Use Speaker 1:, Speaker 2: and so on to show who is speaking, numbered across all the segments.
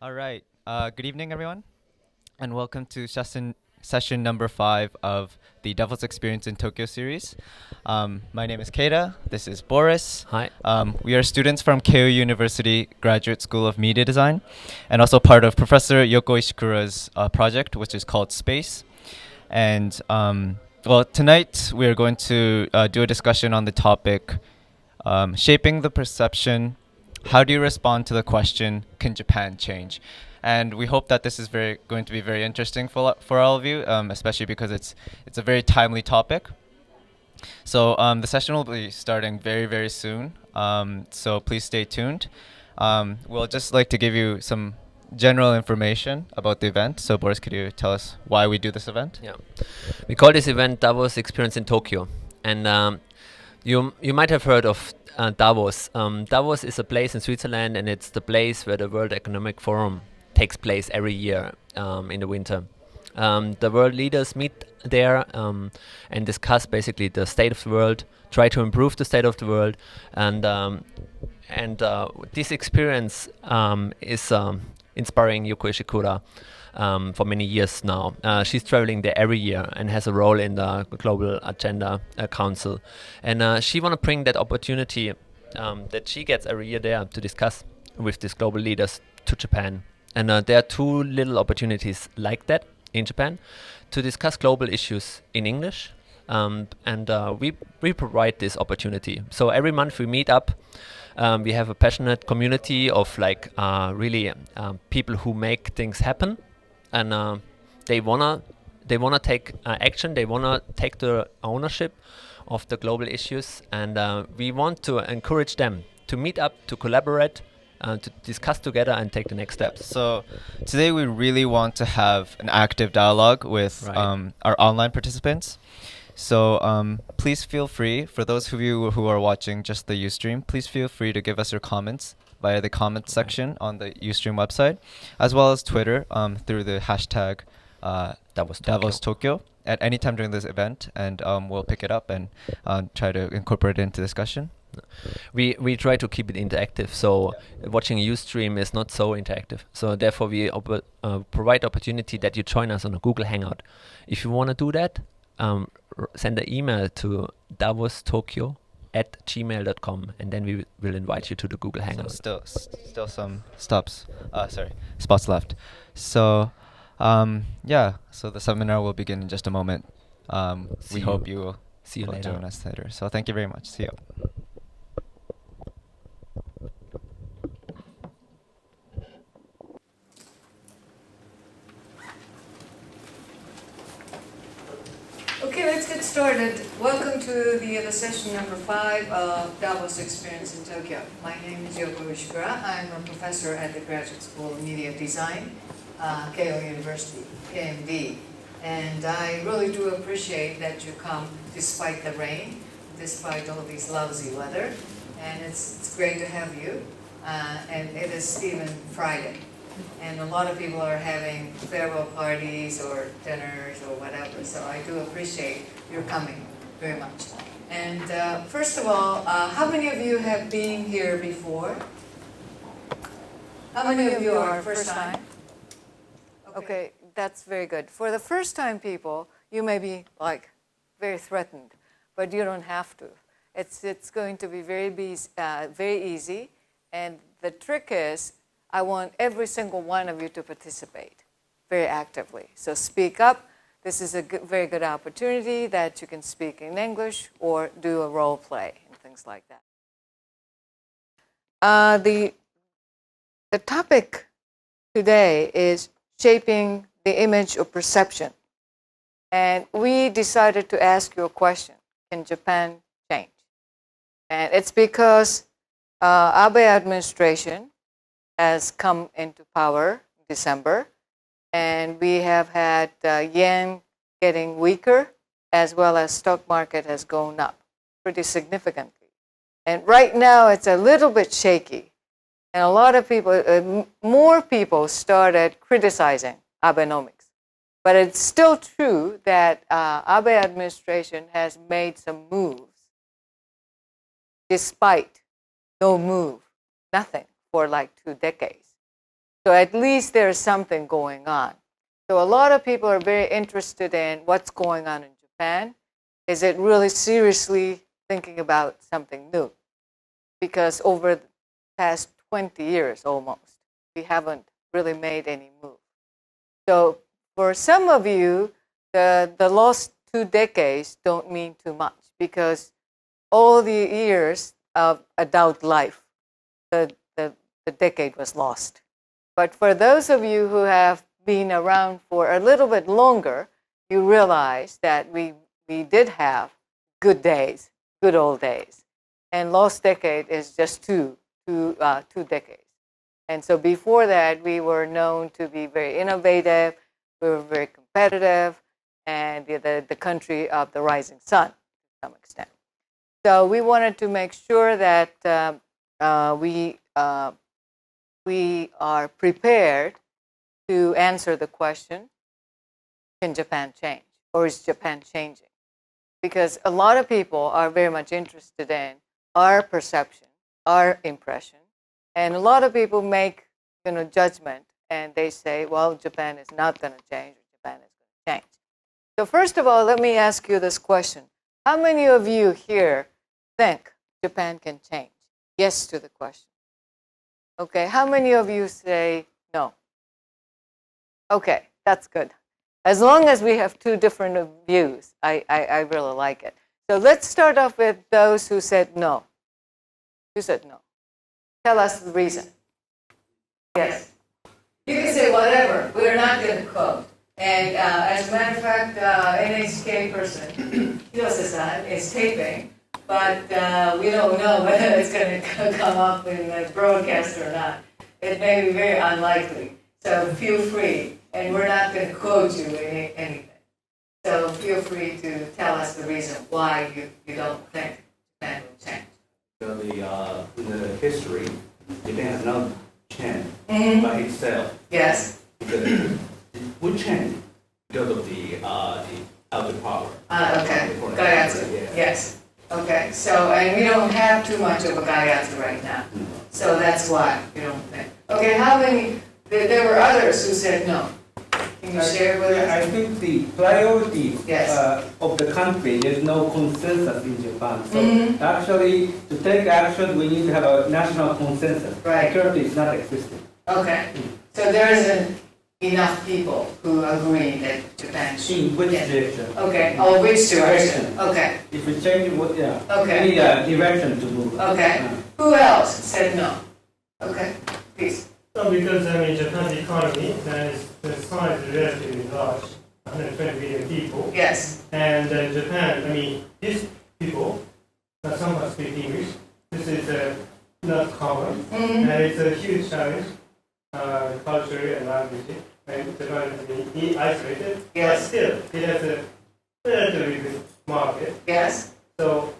Speaker 1: All right. Good evening, everyone, and welcome to session number 5 of the Devil's Experience in Tokyo series. My name is Keita. This is Boris.
Speaker 2: Hi.
Speaker 1: We are students from Keio University Graduate School of Media Design, and also part of Professor Yoko Ishikura's project, which is called Space. And well, tonight we are going to do a discussion on the topic shaping the perception. How do you respond to the question, can Japan change? And we hope that this is going to be very interesting for all of you, especially because it's a very timely topic. So the session will be starting very soon. So please stay tuned. We'll just like to give you some general information about the event. So Boris, could you tell us why we do this event?
Speaker 2: Yeah, we call this event Davos Experience in Tokyo, and you might have heard of Davos. Davos is a place in Switzerland, and it's the place where the World Economic Forum takes place every year in the winter. The world leaders meet there and discuss basically the state of the world, try to improve the state of the world, and this experience is inspiring Yoko Ishikura for many years now. She's traveling there every year and has a role in the Global Agenda Council. And she want to bring that opportunity that she gets every year there to discuss with these global leaders to Japan. And there are two little opportunities like that in Japan to discuss global issues in English. We provide this opportunity. So every month we meet up. We have a passionate community of really people who make things happen, and they wanna take action. They wanna take the ownership of the global issues, and we want to encourage them to meet up, to collaborate, to discuss together and take the next steps.
Speaker 1: So today we really want to have an active dialogue with
Speaker 2: Right.
Speaker 1: our online participants. So please feel free, for those of you who are watching just the Ustream, please feel free to give us your comments via the comments section on the Ustream website, as well as Twitter through the hashtag Davos Tokyo at any time during this event, and we'll pick it up and try to incorporate it into discussion.
Speaker 2: We try to keep it interactive, so watching a Ustream is not so interactive. So therefore we provide opportunity that you join us on a Google Hangout. If you want to do that, send an email to davostokyo@gmail.com, and then we will invite you to the Google Hangout.
Speaker 1: So still some spots left. So yeah, so the seminar will begin in just a moment. We hope you will
Speaker 2: See you later.
Speaker 1: join us later. So thank you very much. See you.
Speaker 3: Okay, let's get started. Welcome to the session number 5 of Davos Experience in Tokyo. My name is Yoko Ishikura. I'm a professor at the Graduate School of Media Design, Keio University, KMD. And I really do appreciate that you come despite the rain, despite all this lousy weather. And it's great to have you. And it is even Friday. And a lot of people are having farewell parties or dinners or whatever, so I do appreciate your coming very much. And first of all, how many of you have been here before? How many of you are first time? Okay, that's very good. For the first time people, you may be like very threatened, but you don't have to. It's going to be very easy, and the trick is, I want every single one of you to participate very actively. So speak up. This is a very good opportunity that you can speak in English or do a role play and things like that. The topic today is shaping the image of perception. And we decided to ask you a question: can Japan change? And it's because Abe administration has come into power in December, and we have had yen getting weaker, as well as stock market has gone up pretty significantly. And right now it's a little bit shaky, and a lot of people, more people started criticizing Abenomics. But it's still true that Abe administration has made some moves despite no move, nothing, for like 2 decades. So at least there's something going on. So a lot of people are very interested in what's going on in Japan. Is it really seriously thinking about something new? Because over the past 20 years almost, we haven't really made any move. So for some of you, the lost 2 decades don't mean too much because all the years of adult life, the decade was lost. But for those of you who have been around for a little bit longer, you realize that we did have good days, good old days. And lost decade is just two decades. And so before that, we were known to be very innovative, we were very competitive, and the country of the rising sun to some extent. So we wanted to make sure that we are prepared to answer the question, can Japan change? Or is Japan changing? Because a lot of people are very much interested in our perception, our impression. And a lot of people make judgment and they say, well, Japan is not going to change or Japan is going to change. So first of all, let me ask you this question. How many of you here think Japan can change? Yes to the question. Okay, how many of you say no? Okay, that's good. As long as we have two different views, I really like it. So let's start off with those who said no. Who said no? Tell us the reason. Yes. You can say whatever. We're not going to quote. And as a matter of fact, NHK person, Hirose-san, is taping, but we don't know whether it's going to come up in the broadcast or not. It may be very unlikely. So feel free. And we're not going to quote you anything. So feel free to tell us the reason why you don't think Japan will change.
Speaker 4: So in the history, Japan has not changed by itself.
Speaker 3: Yes.
Speaker 4: Because it would change because of the outer power.
Speaker 3: Okay. Gaiatsu. Yes. Okay. So, and we don't have too much of a Gaiatsu right now. So that's why you don't think. Okay. How many? There were others who said no. Can you share with us?
Speaker 5: I think the priorities
Speaker 3: Yes.
Speaker 5: of the country, there's no consensus in Japan. So actually, to take action, we need to have a national consensus.
Speaker 3: Right.
Speaker 5: Currently, it's not existing.
Speaker 3: Okay. So there isn't enough people who agree that Japan should.
Speaker 5: In which
Speaker 3: Yeah.
Speaker 5: direction?
Speaker 3: Okay. Oh, which direction? Okay.
Speaker 5: If we change, what? Yeah.
Speaker 3: Okay.
Speaker 5: We need a direction to move.
Speaker 3: Okay. Who else said no? Okay. Please.
Speaker 6: So because Japan's economy the size is relatively large, 120 million people,
Speaker 3: Yes.
Speaker 6: and Japan, these people somewhat speak English. This is not common, and it's a huge challenge, culturally and language. And Japan has been isolated,
Speaker 3: Yes.
Speaker 6: but still it has a relatively big market.
Speaker 3: Yes.
Speaker 6: So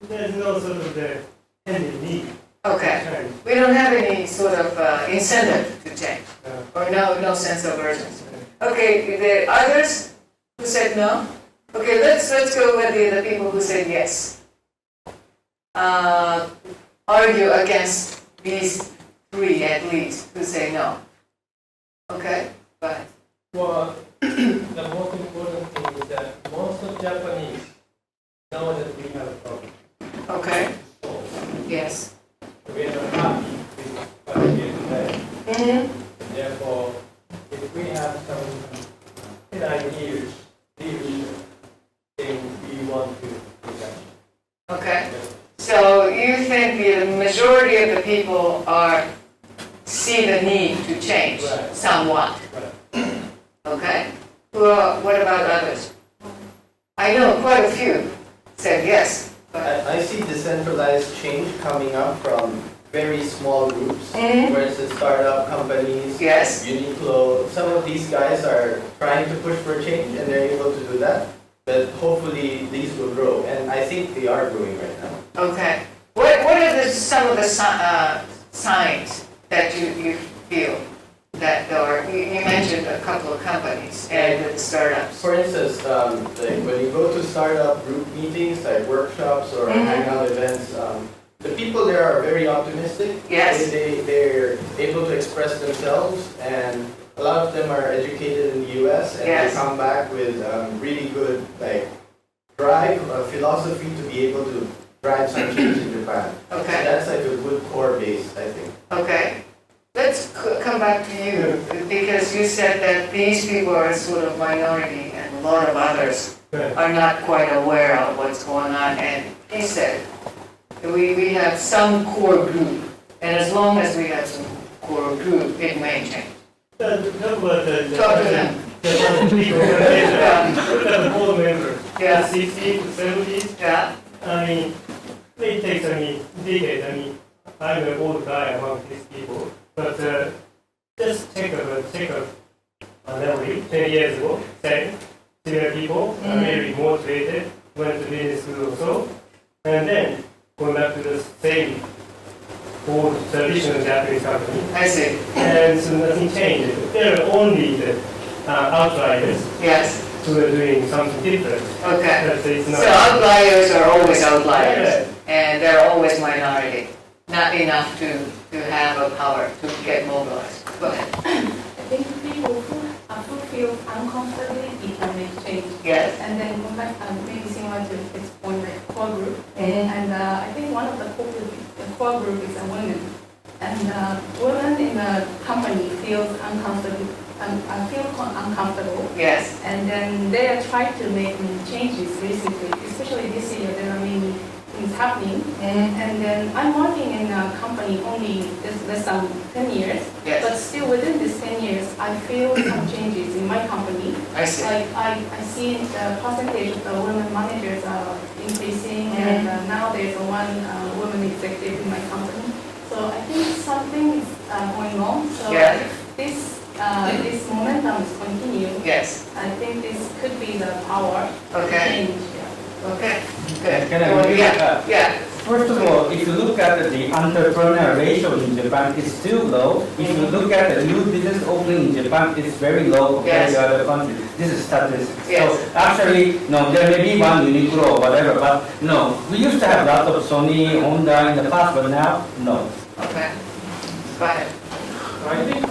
Speaker 6: there's no sort of the pending need
Speaker 3: Okay.
Speaker 6: to change.
Speaker 3: We don't have any sort of incentive to change,
Speaker 6: Uh,
Speaker 3: or no sense of urgency. Okay. The others who said no. Okay. Let's go with the people who said yes. Argue against these three at least who say no. Okay. But
Speaker 7: Well, the most important thing is that most of Japanese know that we have a problem.
Speaker 3: okay.
Speaker 7: So
Speaker 3: Yes.
Speaker 7: we are happy with what we are today. Therefore, if we have some good ideas, leadership, then we want to do that.
Speaker 3: Okay. So you think the majority of the people see the need to change
Speaker 7: Right.
Speaker 3: somewhat?
Speaker 7: Right.
Speaker 3: Okay. What about others? I know quite a few said yes. But
Speaker 8: I see decentralized change coming up from very small groups, where it's the startup companies,
Speaker 3: yes.
Speaker 8: Uniqlo. Some of these guys are trying to push for change, and they're able to do that. But hopefully, these will grow, and I think they are growing right now.
Speaker 3: Okay. What are some of the signs that you feel that you mentioned a couple of companies and the startups?
Speaker 8: For instance, like when you go to startup group meetings, like workshops or hangout events, the people there are very optimistic.
Speaker 3: Yes.
Speaker 8: They're able to express themselves, and a lot of them are educated in the U.S. and
Speaker 3: Yes.
Speaker 8: they come back with really good drive, philosophy to be able to drive some change in Japan.
Speaker 3: Okay.
Speaker 8: So that's like a good core base, I think.
Speaker 3: Okay. Let's come back to you, because you said that these people are sort of minority and a lot of others
Speaker 6: Right.
Speaker 3: are not quite aware of what's going on. And he said, we have some core group, and as long as we have some core group, it may change.
Speaker 6: Talk about the
Speaker 3: Talk to them.
Speaker 6: people organization. Look at the board members.
Speaker 3: Yeah.
Speaker 6: 60s to 70s.
Speaker 3: Yeah.
Speaker 6: I mean, it takes, decades. I'm an old guy among these people. But just take a memory. 10 years ago, same, similar people, very motivated, went to business school also, and then going back to the same old traditional Japanese company.
Speaker 3: I see.
Speaker 6: And so nothing changed. There are only the outliers
Speaker 3: Yes.
Speaker 6: who are doing something different.
Speaker 3: Okay.
Speaker 6: But it's not.
Speaker 3: So outliers are always outliers,
Speaker 6: Yeah.
Speaker 3: and they're always minority. Not enough to have a power to get mobilized. Go ahead.
Speaker 9: I think people who feel uncomfortable, it can make change.
Speaker 3: Yes.
Speaker 9: And then go back, maybe similar to its point, like core group.
Speaker 3: Mhm.
Speaker 9: And I think one of the core group is a women. And women in the company feel uncomfortable.
Speaker 3: Yes.
Speaker 9: And then they are trying to make changes recently, especially this year. There are many things happening. And then I'm working in a company only less than 10 years.
Speaker 3: Yes.
Speaker 9: But still within these 10 years, I feel some changes in my company.
Speaker 3: I see.
Speaker 9: Like I see the percentage of the women managers are increasing, and now there's one woman executive in my company. So I think something is going on. So
Speaker 3: Yeah.
Speaker 9: if this momentum is continuing,
Speaker 3: Yes.
Speaker 9: I think this could be the power to
Speaker 3: Okay.
Speaker 9: change. Yeah.
Speaker 3: Okay. Good.
Speaker 5: Can I
Speaker 3: Well,
Speaker 5: give
Speaker 3: yeah. Yeah.
Speaker 5: First of all, if you look at the entrepreneur ratio in Japan, it's still low. If you look at the new business opening in Japan, it's very low compared
Speaker 3: Yes.
Speaker 5: to other countries. This is statistics.
Speaker 3: Yes.
Speaker 5: So actually, no, there may be one Uniqlo or whatever, but no, we used to have lots of Sony, Honda in the past, but now, no.
Speaker 3: Okay. Go ahead.
Speaker 7: I think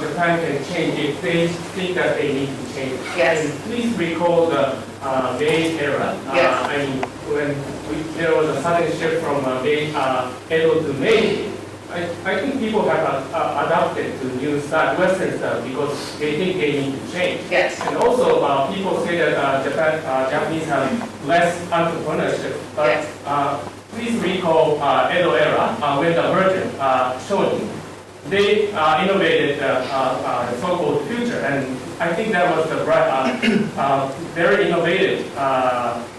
Speaker 7: Japan can change if they think that they need to change.
Speaker 3: Yes.
Speaker 7: And please recall the Meiji era.
Speaker 3: Yes.
Speaker 7: When there was a sudden shift from Edo to Meiji, I think people have adapted to new style, Western style, because they think they need to change.
Speaker 3: Yes.
Speaker 7: And also, people say that Japanese have less entrepreneurship. But
Speaker 3: Yes.
Speaker 7: please recall Edo era when the merchant Shonin, they innovated the so-called future, and I think that was the very innovative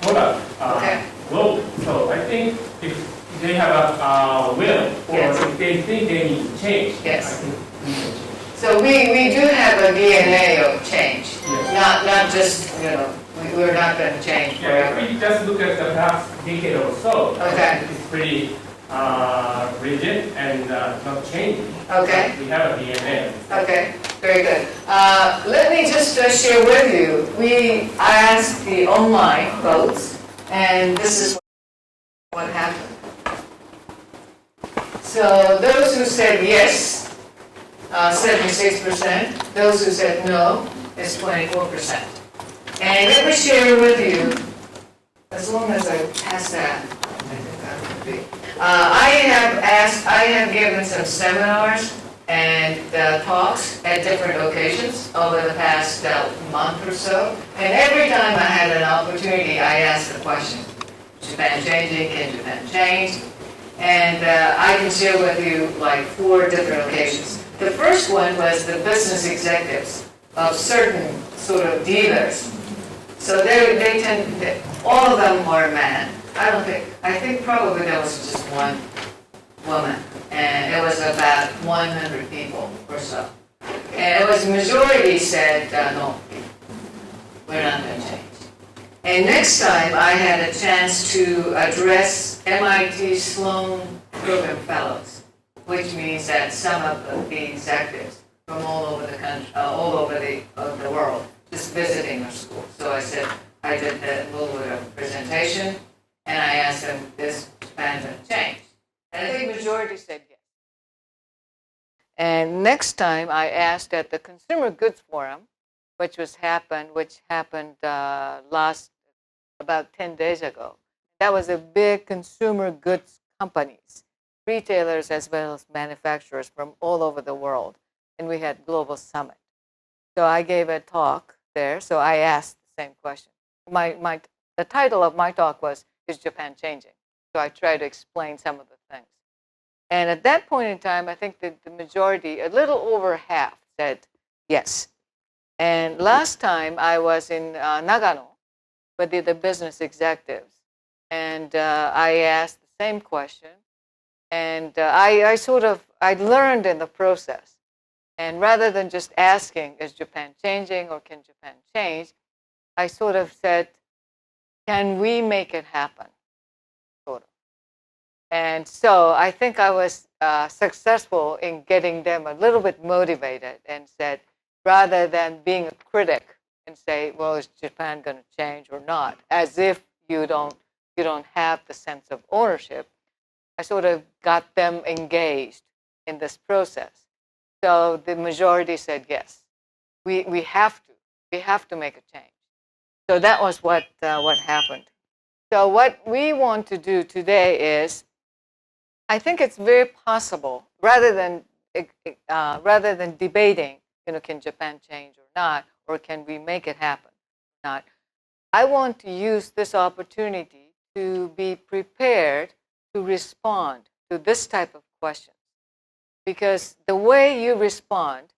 Speaker 7: product
Speaker 3: Okay.
Speaker 7: globally. So I think if they have a will, or
Speaker 3: Yes.
Speaker 7: if they think they need to change,
Speaker 3: Yes.
Speaker 7: I think we can change.
Speaker 3: So we do have a DNA of change.
Speaker 7: Yes.
Speaker 3: Not just, we're not going to change
Speaker 7: Yeah,
Speaker 3: forever.
Speaker 7: if we just look at the past decade or so,
Speaker 3: Okay.
Speaker 7: it's pretty rigid and not changing.
Speaker 3: Okay.
Speaker 7: We have a DNA.
Speaker 3: Okay, very good. Let me just share with you, I asked the online votes, and this is what happened. So those who said yes, 76%. Those who said no is 24%. And let me share with you, as long as I pass that, I think that would be. I have given some seminars and talks at different locations over the past month or so. And every time I had an opportunity, I asked the question, Japan changing, can Japan change? And I can share with you like 4 different occasions. The first one was the business executives of certain sort of dealers. So they tend, all of them are men. I think probably there was just one woman, and it was about 100 people or so. And it was majority said, no, we're not going to change. And next time I had a chance to address MIT Sloan Program Fellows, which means that some of the executives from all over the country, all over the world, just visiting our school. So I said, I did a little bit of presentation, and I asked them, is Japan going to change? I think majority said yes. And next time I asked at the Consumer Goods Forum, which happened last about 10 days ago. That was a big consumer goods companies, retailers as well as manufacturers from all over the world. And we had global summit. So I gave a talk there. So I asked the same question. The title of my talk was, Is Japan Changing? So I tried to explain some of the things. And at that point in time, I think that the majority, a little over half, said yes. And last time I was in Nagano with the business executives, and I asked the same question, and I learned in the process. And rather than just asking, is Japan changing or can Japan change, I sort of said, can we make it happen? Sort of. And so I think I was successful in getting them a little bit motivated and said, rather than being a critic and say, well, is Japan going to change or not, as if you don't have the sense of ownership, I sort of got them engaged in this process. So the majority said yes, we have to make a change. So that was what happened. So what we want to do today is, I think it's very possible, rather than debating, can Japan change or not, or can we make it happen or not, I want to use this opportunity to be prepared to respond to this type of questions. Because the way you respond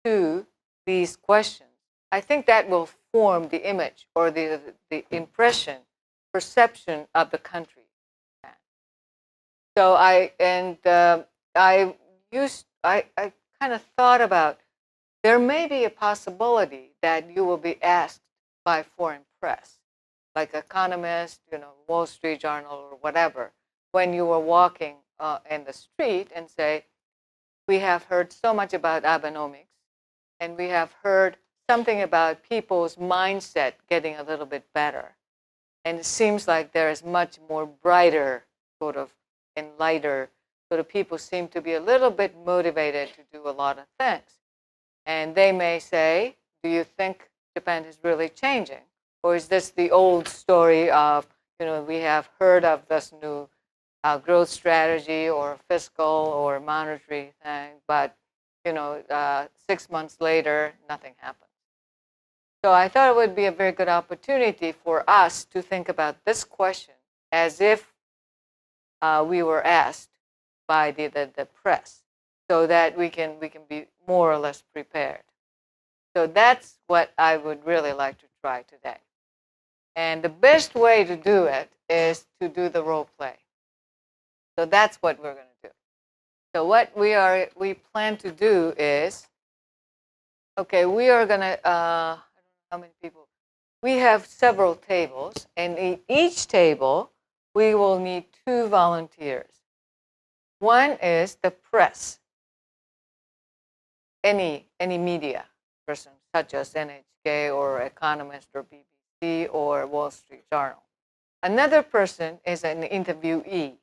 Speaker 3: to these questions, I think that will form the image or the impression, perception of the country. So I kind of thought about, there may be a possibility that you will be asked by foreign press, like Economist, Wall Street Journal or whatever, when you were walking in the street and say, we have heard so much about Abenomics, and we have heard something about people's mindset getting a little bit better. And it seems like there is much more brighter sort of and lighter, sort of people seem to be a little bit motivated to do a lot of things. And they may say, do you think Japan is really changing? Or is this the old story of, we have heard of this new growth strategy or fiscal or monetary thing, but 6 months later, nothing happens. So I thought it would be a very good opportunity for us to think about this question as if we were asked by the press, so that we can be more or less prepared. So that's what I would really like to try today. And the best way to do it is to do the role play. So that's what we're going to do. So what we plan to do is, okay, we are going to, I don't know how many people, we have several tables, and in each table, we will need 2 volunteers. One is the press, any media person, such as NHK or Economist or BBC or Wall Street Journal. Another person is an interviewee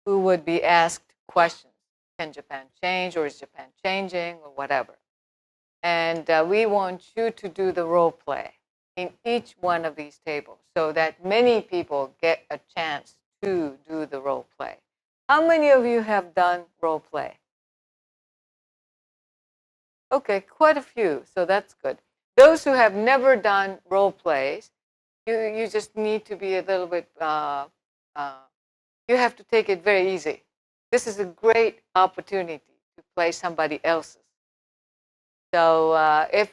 Speaker 3: who would be asked questions. Can Japan change, or is Japan changing, or whatever? And we want you to do the role play in each one of these tables so that many people get a chance to do the role play. How many of you have done role play? Okay, quite a few, so that's good. Those who have never done role plays, you just need to be a little bit, you have to take it very easy. This is a great opportunity to play somebody else's. So if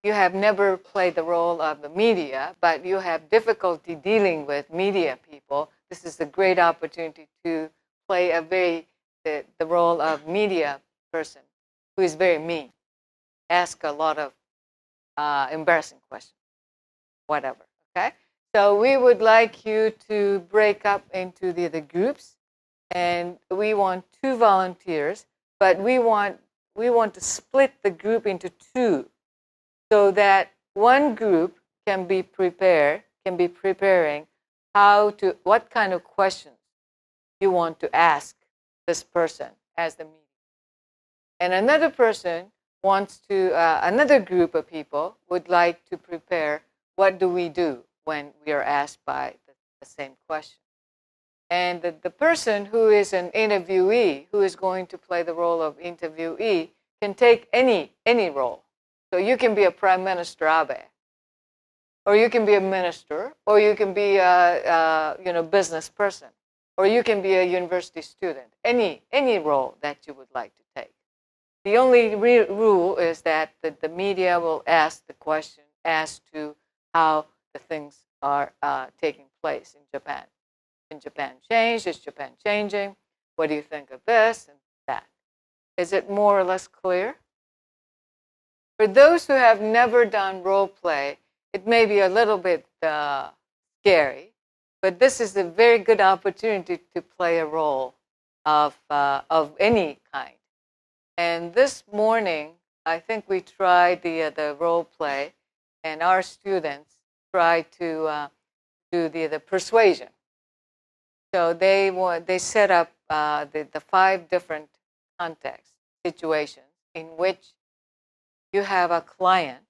Speaker 3: you have never played the role of the media, but you have difficulty dealing with media people, this is a great opportunity to play the role of media person who is very mean. Ask a lot of embarrassing questions, whatever, okay? So we would like you to break up into the groups, and we want 2 volunteers, but we want to split the group into 2 so that one group can be preparing what kind of questions you want to ask this person as the medium. And another person wants to, another group of people would like to prepare what do we do when we are asked by the same question. And the person who is an interviewee, who is going to play the role of interviewee, can take any role. So you can be a Prime Minister Abe, or you can be a minister, or you can be a business person, or you can be a university student. Any role that you would like to take. The only rule is that the media will ask the question as to how the things are taking place in Japan. Can Japan change? Is Japan changing? What do you think of this and that? Is it more or less clear? For those who have never done role play, it may be a little bit scary, but this is a very good opportunity to play a role of any kind. And this morning, I think we tried the role play, and our students tried to do the persuasion. So they set up the 5 different contexts, situations in which you have a client,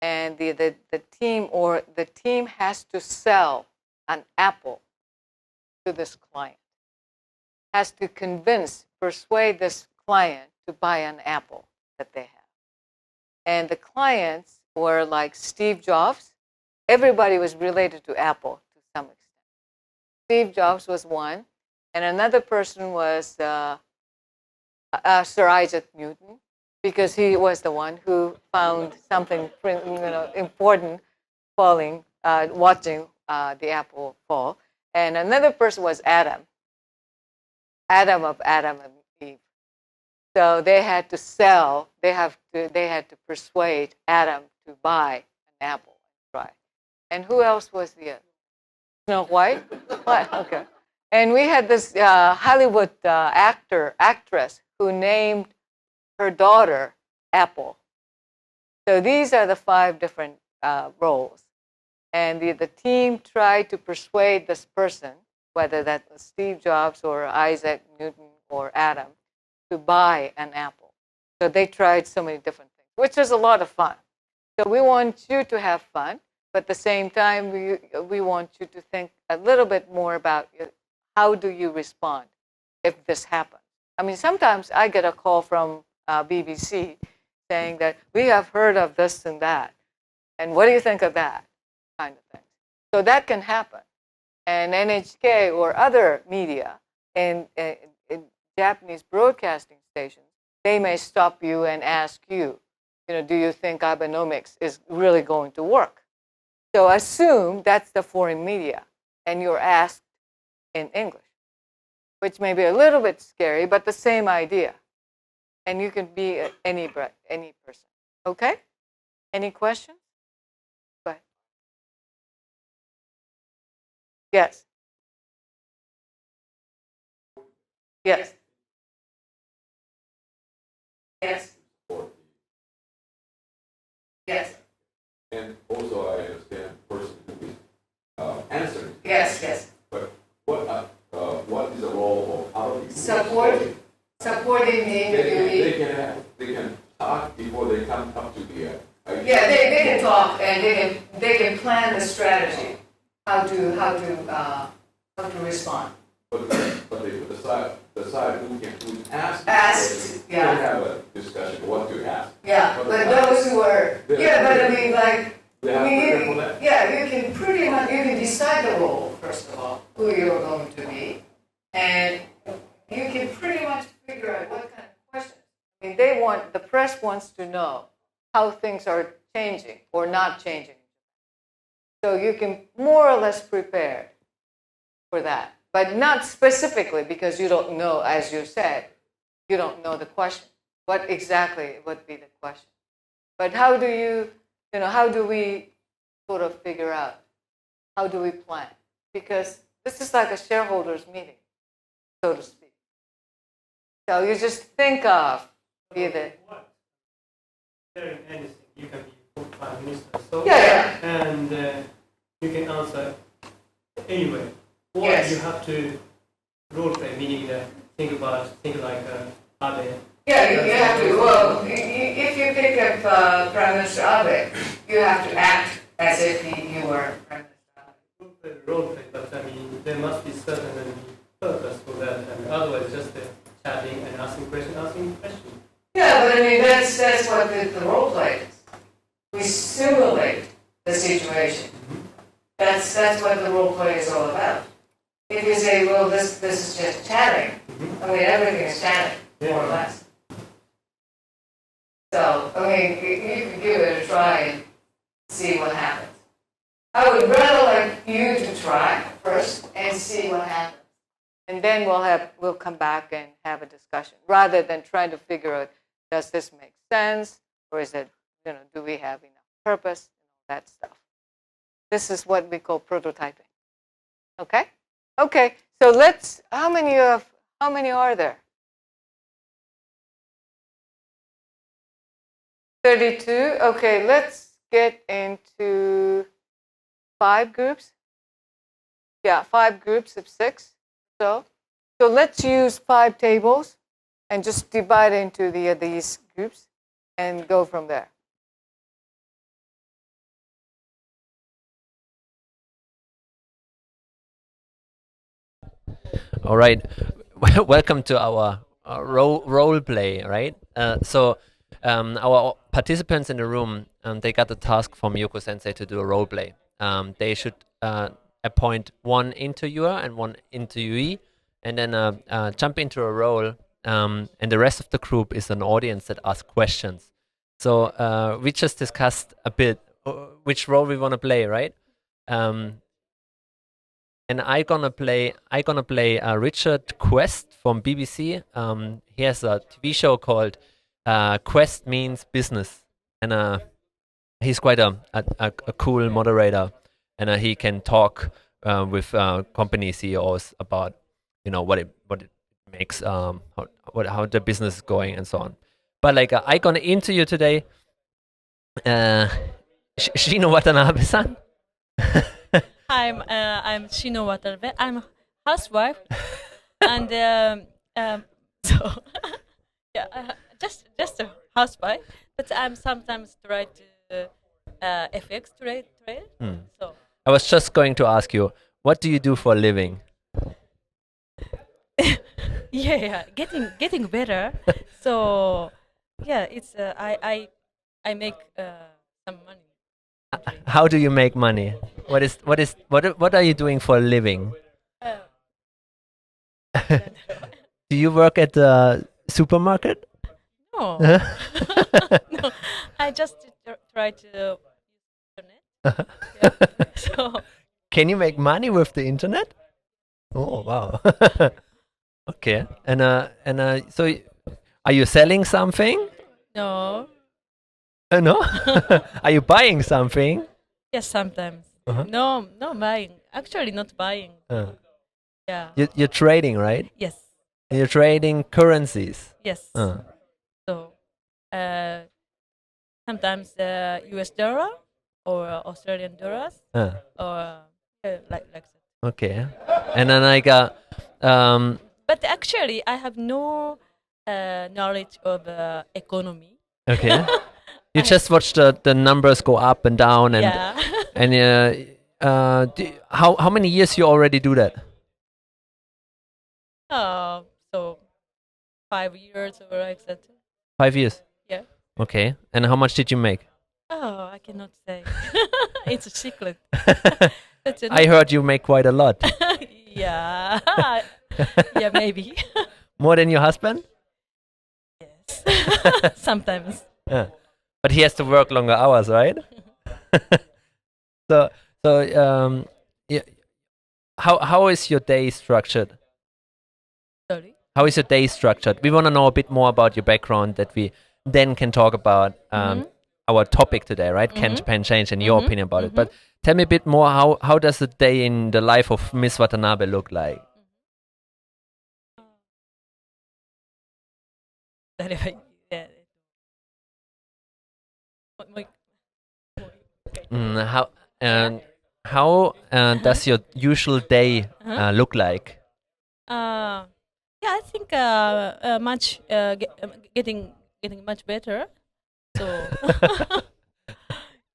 Speaker 3: and the team has to sell an apple to this client, has to persuade this client to buy an apple that they have. And the clients were like Steve Jobs. Everybody was related to Apple to some extent. Steve Jobs was one, and another person was Sir Isaac Newton, because he was the one who found something important falling, watching the apple fall. And another person was Adam of Adam and Eve. So they had to sell. They had to persuade Adam to buy an apple and try. And who else was the Snow White? What? Okay. And we had this Hollywood actress who named her daughter Apple. So these are the 5 different roles. And the team tried to persuade this person, whether that was Steve Jobs or Isaac Newton or Adam, to buy an apple. So they tried so many different things, which was a lot of fun. So we want you to have fun, but at the same time, we want you to think a little bit more about how do you respond if this happens. I mean, sometimes I get a call from BBC saying that we have heard of this and that, and what do you think of that kind of thing. So that can happen. And NHK or other media in Japanese broadcasting stations, they may stop you and ask you, do you think Abenomics is really going to work? So assume that's the foreign media, and you're asked in English, which may be a little bit scary, but the same idea. And you can be any person. Okay? Any questions? Go ahead. Yes. Yes. Yes. Yes.
Speaker 10: And also, I understand the person who is answering.
Speaker 3: Yes, yes.
Speaker 10: But what is the role of other people?
Speaker 3: Supporting the interviewee.
Speaker 10: They can talk before they come up to the idea.
Speaker 3: Yeah, they can talk, and they can plan the strategy, how to respond.
Speaker 10: But they decide who ask.
Speaker 3: Asked, yeah.
Speaker 10: They have a discussion what to ask.
Speaker 3: Yeah, but those who are, but I mean, like,
Speaker 10: They have to prepare for that.
Speaker 3: yeah, you can pretty much, you can decide the role, first of all, who you're going to be, and you can pretty much figure out what kind of questions. I mean, the press wants to know how things are changing or not changing. So you can more or less prepare for that, but not specifically because you don't know, as you said, you don't know the question. What exactly would be the question? But how do how do we sort of figure out? How do we plan? Because this is like a shareholders meeting, so to speak. So you just think of either.
Speaker 6: Sharing anything, you can be Prime Minister. So,
Speaker 3: Yeah.
Speaker 6: And you can answer anyway. Or
Speaker 3: Yes.
Speaker 6: you have to role play, meaning that think like Abe.
Speaker 3: Yeah, you have to, well, if you pick up Prime Minister Abe, you have to act as if you were Prime Minister Abe.
Speaker 6: Role play, but I mean, there must be certain purpose for that. I mean, otherwise, just chatting and asking questions.
Speaker 3: Yeah, but I mean, that's what the role play is. We simulate the situation. That's what the role play is all about. If you say, well, this is just chatting, I mean, everything is chatting, more or less. So, I mean, you could give it a try and see what happens. I would rather like you to try first and see what happens. And then we'll come back and have a discussion, rather than trying to figure out, does this make sense? Or is it, do we have enough purpose? That stuff. This is what we call prototyping. Okay? Okay, so how many are there? 32. Okay, let's get into 5 groups. Yeah, 5 groups of 6. So let's use 5 tables and just divide into these groups and go from there.
Speaker 2: All right, welcome to our role play, right? Our participants in the room, they got the task from Yoko Sensei to do a role play. They should appoint one interviewer and one interviewee, and then jump into a role. And the rest of the group is an audience that asks questions. So we just discussed a bit which role we want to play, right? And I gonna play Richard Quest from BBC. He has a TV show called Quest Means Business, and he's quite a cool moderator, and he can talk with company CEOs about what it makes, how the business is going and so on. But like I gonna interview today Shino Watanabe-san.
Speaker 11: I'm Shino Watanabe. I'm housewife, and so yeah, just a housewife. But I'm sometimes try to FX trade. So
Speaker 2: I was just going to ask you, what do you do for a living?
Speaker 11: yeah, getting better. So yeah, it's I make some money.
Speaker 2: How do you make money? What are you doing for a living? Do you work at the supermarket?
Speaker 11: No. No, I just try to internet. Yeah. So
Speaker 2: Can you make money with the internet? Oh wow. Okay. And so are you selling something?
Speaker 11: no.
Speaker 2: No. Are you buying something?
Speaker 11: Yes, sometimes.
Speaker 2: Uh-huh.
Speaker 11: No, buying. Actually, not buying. Yeah.
Speaker 2: You're trading, right?
Speaker 11: Yes.
Speaker 2: You're trading currencies.
Speaker 11: Yes. So, sometimes US dollar or Australian dollars or like that.
Speaker 2: Okay. And then
Speaker 11: But actually, I have no knowledge of economy.
Speaker 2: okay. You just watch the numbers go up and down, and
Speaker 11: Yeah.
Speaker 2: and how many years you already do that?
Speaker 11: So 5 years or like that.
Speaker 2: 5 years.
Speaker 11: Yeah.
Speaker 2: Okay. And how much did you make?
Speaker 11: Oh, I cannot say. It's a secret. But,
Speaker 2: I heard you make quite a lot.
Speaker 11: Yeah. Yeah, maybe.
Speaker 2: More than your husband?
Speaker 11: Yes. Sometimes.
Speaker 2: Yeah. But he has to work longer hours, right? So yeah. How is your day structured?
Speaker 11: Sorry.
Speaker 2: How is your day structured? We want to know a bit more about your background, that we then can talk about our topic today, right? Can Japan change, and your opinion about it. But tell me a bit more, how does a day in the life of Miss Watanabe look like?
Speaker 11: Yeah.
Speaker 2: How does your usual day look like?
Speaker 11: Yeah, I think getting much better. So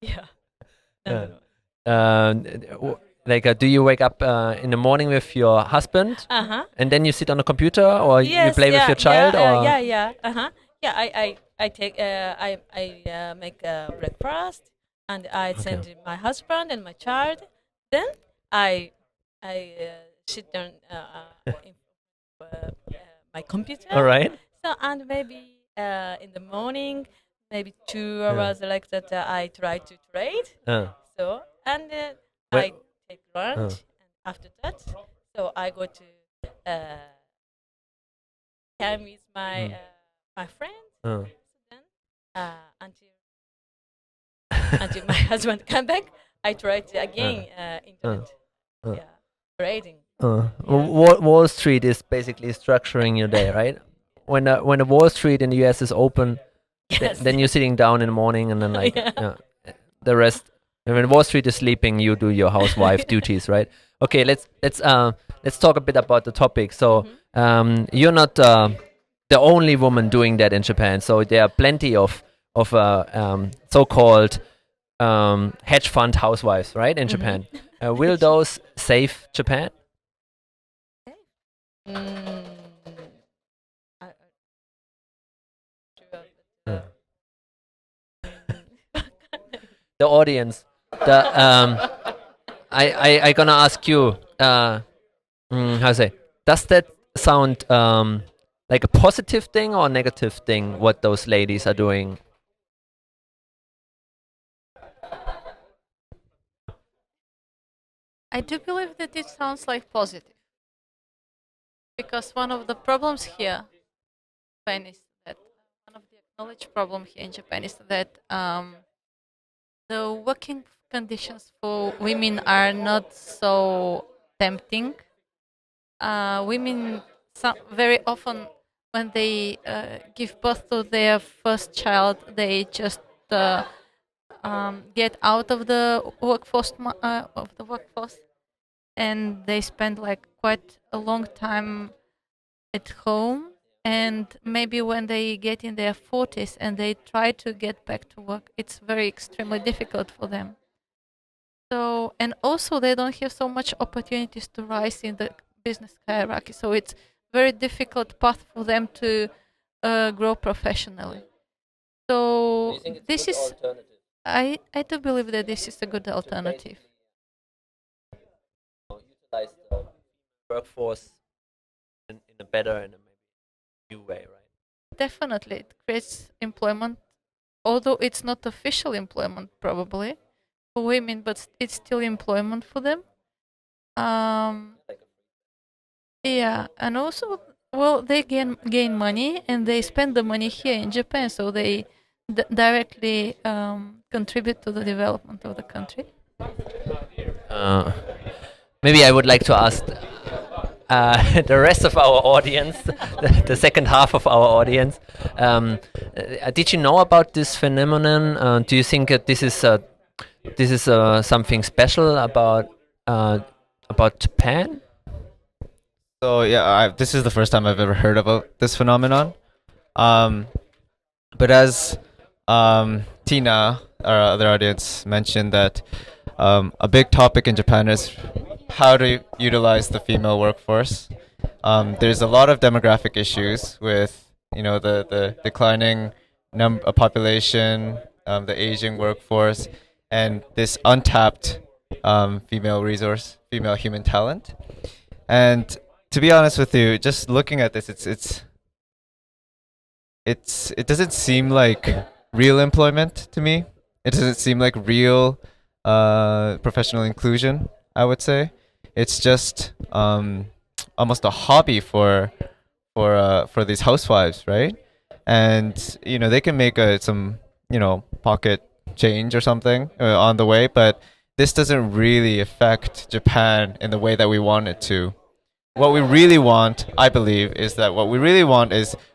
Speaker 11: yeah.
Speaker 2: Yeah. Do you wake up in the morning with your husband,
Speaker 11: Uh-huh.
Speaker 2: and then you sit on the computer, or you
Speaker 11: Yes,
Speaker 2: play with
Speaker 11: yeah,
Speaker 2: your child, or?
Speaker 11: yeah. Uh-huh. Yeah, I take I make breakfast and I send my husband and my child. Then I sit down in my computer.
Speaker 2: All right.
Speaker 11: So and maybe in the morning, maybe 2
Speaker 2: Yeah.
Speaker 11: hours like that, I try to trade.
Speaker 2: Uh,
Speaker 11: So and
Speaker 2: Well-
Speaker 11: I take lunch, and after that, so I go to time with my my friend.
Speaker 2: uh.
Speaker 11: Then until my husband come back, I try to again internet. Yeah, trading.
Speaker 2: Wall Street is basically structuring your day, right? When the Wall Street in the US is open,
Speaker 11: Yes.
Speaker 2: then you're sitting down in the morning, and then
Speaker 11: Yeah.
Speaker 2: the rest. And when Wall Street is sleeping, you do your housewife duties, right? Okay, let's talk a bit about the topic. So you're not the only woman doing that in Japan. So there are plenty of so-called hedge fund housewives, right, in Japan. Will those save Japan?
Speaker 11: Mm,
Speaker 2: Uh. The audience. I gonna ask you. How to say? Does that sound like a positive thing or a negative thing? What those ladies are doing?
Speaker 12: I do believe that it sounds like positive. Because one of the problems here in Japan is that one of the acknowledged problem here in Japan is that the working conditions for women are not so tempting. Women very often, when they give birth to their first child, they just get out of the workforce, and they spend like quite a long time at home. And maybe when they get in their 40s and they try to get back to work, it's very extremely difficult for them. So, and also they don't have so much opportunities to rise in the business hierarchy. So it's very difficult path for them to grow professionally. So this is, I do believe that this is a good alternative.
Speaker 2: Utilize the workforce in a better and a maybe new way, right?
Speaker 12: Definitely, it creates employment, although it's not official employment probably for women, but it's still employment for them. Yeah, and also, well, they gain money and they spend the money here in Japan, so they directly contribute to the development of the country.
Speaker 2: Maybe I would like to ask the rest of our audience, the second half of our audience. Did you know about this phenomenon? Do you think that this is something special about Japan?
Speaker 1: So yeah, this is the first time I've ever heard about this phenomenon. But as Tina, our other audience, mentioned that a big topic in Japan is how to utilize the female workforce. There's a lot of demographic issues with the declining population, the aging workforce, and this untapped female human talent. And to be honest with you, just looking at this, it doesn't seem like real employment to me. It doesn't seem like real professional inclusion, I would say. It's just almost a hobby for these housewives, right? And they can make some pocket change or something on the way, but this doesn't really affect Japan in the way that we want it to. What we really want, I believe, is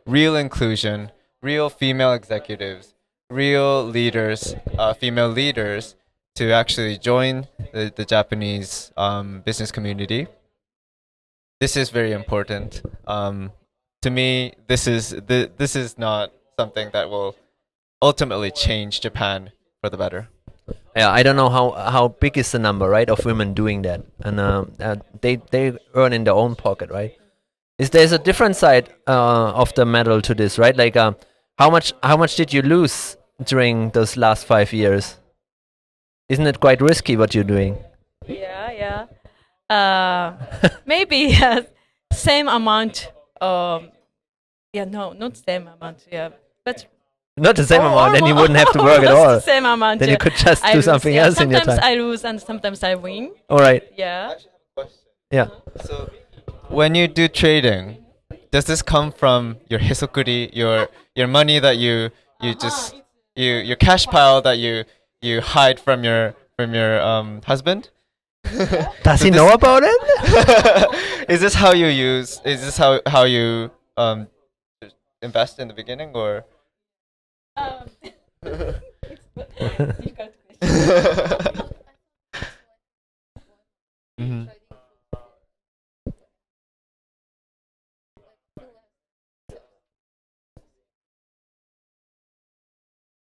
Speaker 1: real inclusion, real female executives, real leaders, female leaders, to actually join the Japanese business community. this is very important. To me, this is not something that will ultimately change Japan for the better.
Speaker 2: Yeah, I don't know how big is the number, right, of women doing that, and they earn in their own pocket, right? There's a different side of the medal to this, right? Like, how much did you lose during those last 5 years? Isn't it quite risky what you're doing?
Speaker 11: Yeah. Maybe same amount. Yeah, no, not same amount. Yeah, but
Speaker 2: Not the same amount, then you wouldn't have to work at all.
Speaker 11: the same amount.
Speaker 2: Then
Speaker 11: yeah.
Speaker 2: you could just
Speaker 11: I
Speaker 2: do
Speaker 11: lose,
Speaker 2: something
Speaker 11: yeah.
Speaker 2: else in your
Speaker 11: Sometimes
Speaker 2: time.
Speaker 11: I lose and sometimes I win.
Speaker 2: All right.
Speaker 11: Yeah.
Speaker 2: Yeah.
Speaker 1: So, when you do trading, does this come from your hisokuri, your money that you just your cash pile that you hide from your husband?
Speaker 2: Does he know about it?
Speaker 1: Is this how you use? Is this how you invest in the beginning, or? Mhm.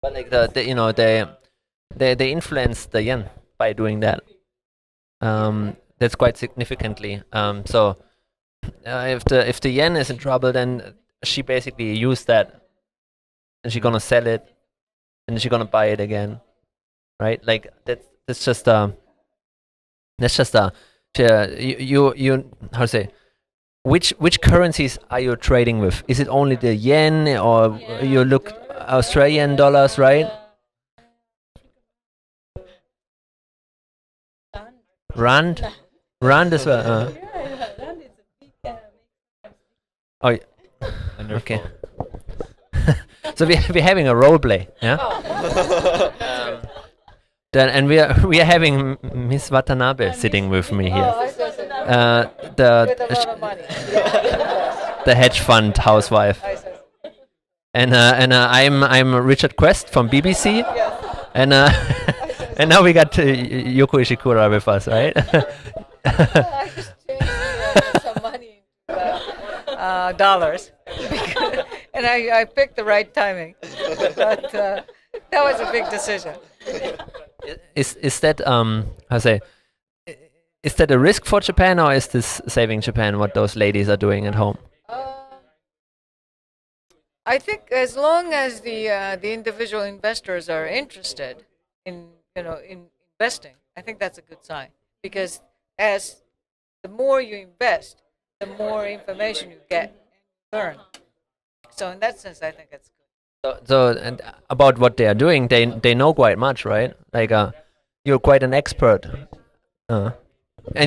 Speaker 2: But like they influence the yen by doing that. That's quite significantly. So if the yen is in trouble, then she basically used that, and she's gonna sell it, and she's gonna buy it again, right? Like that's just you how to say. Which currencies are you trading with? Is it only the yen, or you look Australian dollars, right? Rand as well. Oh, yeah. Okay. So we're having a role play, yeah. Then and we are having Miss Watanabe sitting with me here. The hedge fund housewife. And I'm Richard Quest from BBC. And and now we got Yoko Ishikura with us, right?
Speaker 3: I just changed some money dollars, and I picked the right timing. But that was a big decision.
Speaker 2: Is that how to say? Is that a risk for Japan, or is this saving Japan? What those ladies are doing at home?
Speaker 3: I think as long as the individual investors are interested in investing, I think that's a good sign, because as the more you invest, the more information you get and learn. So in that sense, I think it's good.
Speaker 2: So and about what they are doing, they know quite much, right? Like you're quite an expert, and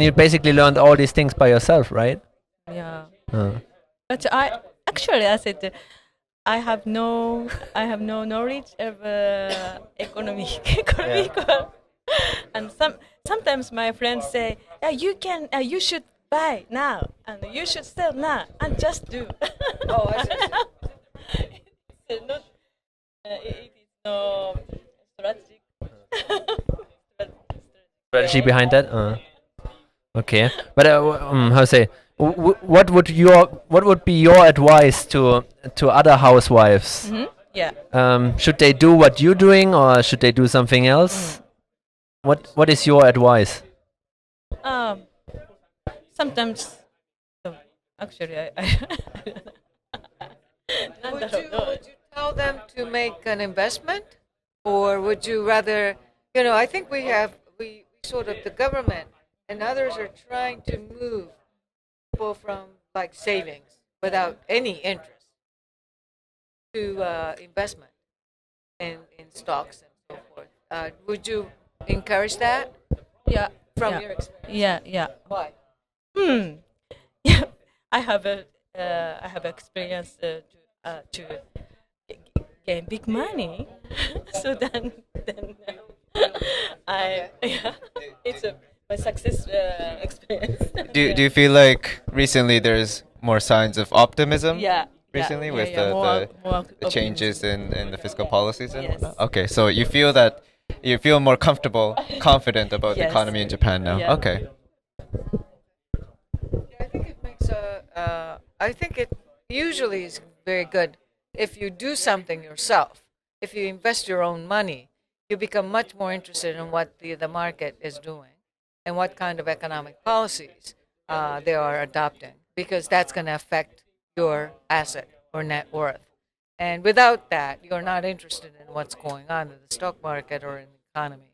Speaker 2: you basically learned all these things by yourself, right?
Speaker 11: Yeah. But I said I have no knowledge of economic, and sometimes my friends say, yeah, you should buy now and you should sell now and just do.
Speaker 3: Oh, I see.
Speaker 11: It's not, it is no strategic.
Speaker 2: Strategy behind that. Okay, but how to say? What would be your advice to other housewives?
Speaker 11: Mm-hmm. Yeah.
Speaker 2: Should they do what you're doing, or should they do something else? What is your advice?
Speaker 11: Sometimes, actually,
Speaker 3: Would you tell them to make an investment, or would you rather? I think we sort of, the government and others are trying to move people from like savings without any interest to investment in stocks and so forth. Would you encourage that?
Speaker 11: Yeah.
Speaker 3: From
Speaker 11: yeah.
Speaker 3: your experience.
Speaker 11: Yeah.
Speaker 3: Why?
Speaker 11: Yeah. I have experience to gain big money. So then it's my success experience.
Speaker 1: Do you feel like recently there's more signs of optimism?
Speaker 11: Yeah.
Speaker 1: Recently
Speaker 11: yeah,
Speaker 1: with
Speaker 11: yeah, more
Speaker 1: the changes in the fiscal policies and
Speaker 11: Yes.
Speaker 1: whatnot? Okay, so you feel more comfortable, confident about the
Speaker 11: Yes.
Speaker 1: economy in Japan now.
Speaker 11: Yeah.
Speaker 1: Okay.
Speaker 3: I think it makes I think it usually is very good if you do something yourself. If you invest your own money, you become much more interested in what the market is doing and what kind of economic policies they are adopting, because that's going to affect your asset or net worth. And without that, you're not interested in what's going on in the stock market or in the economy.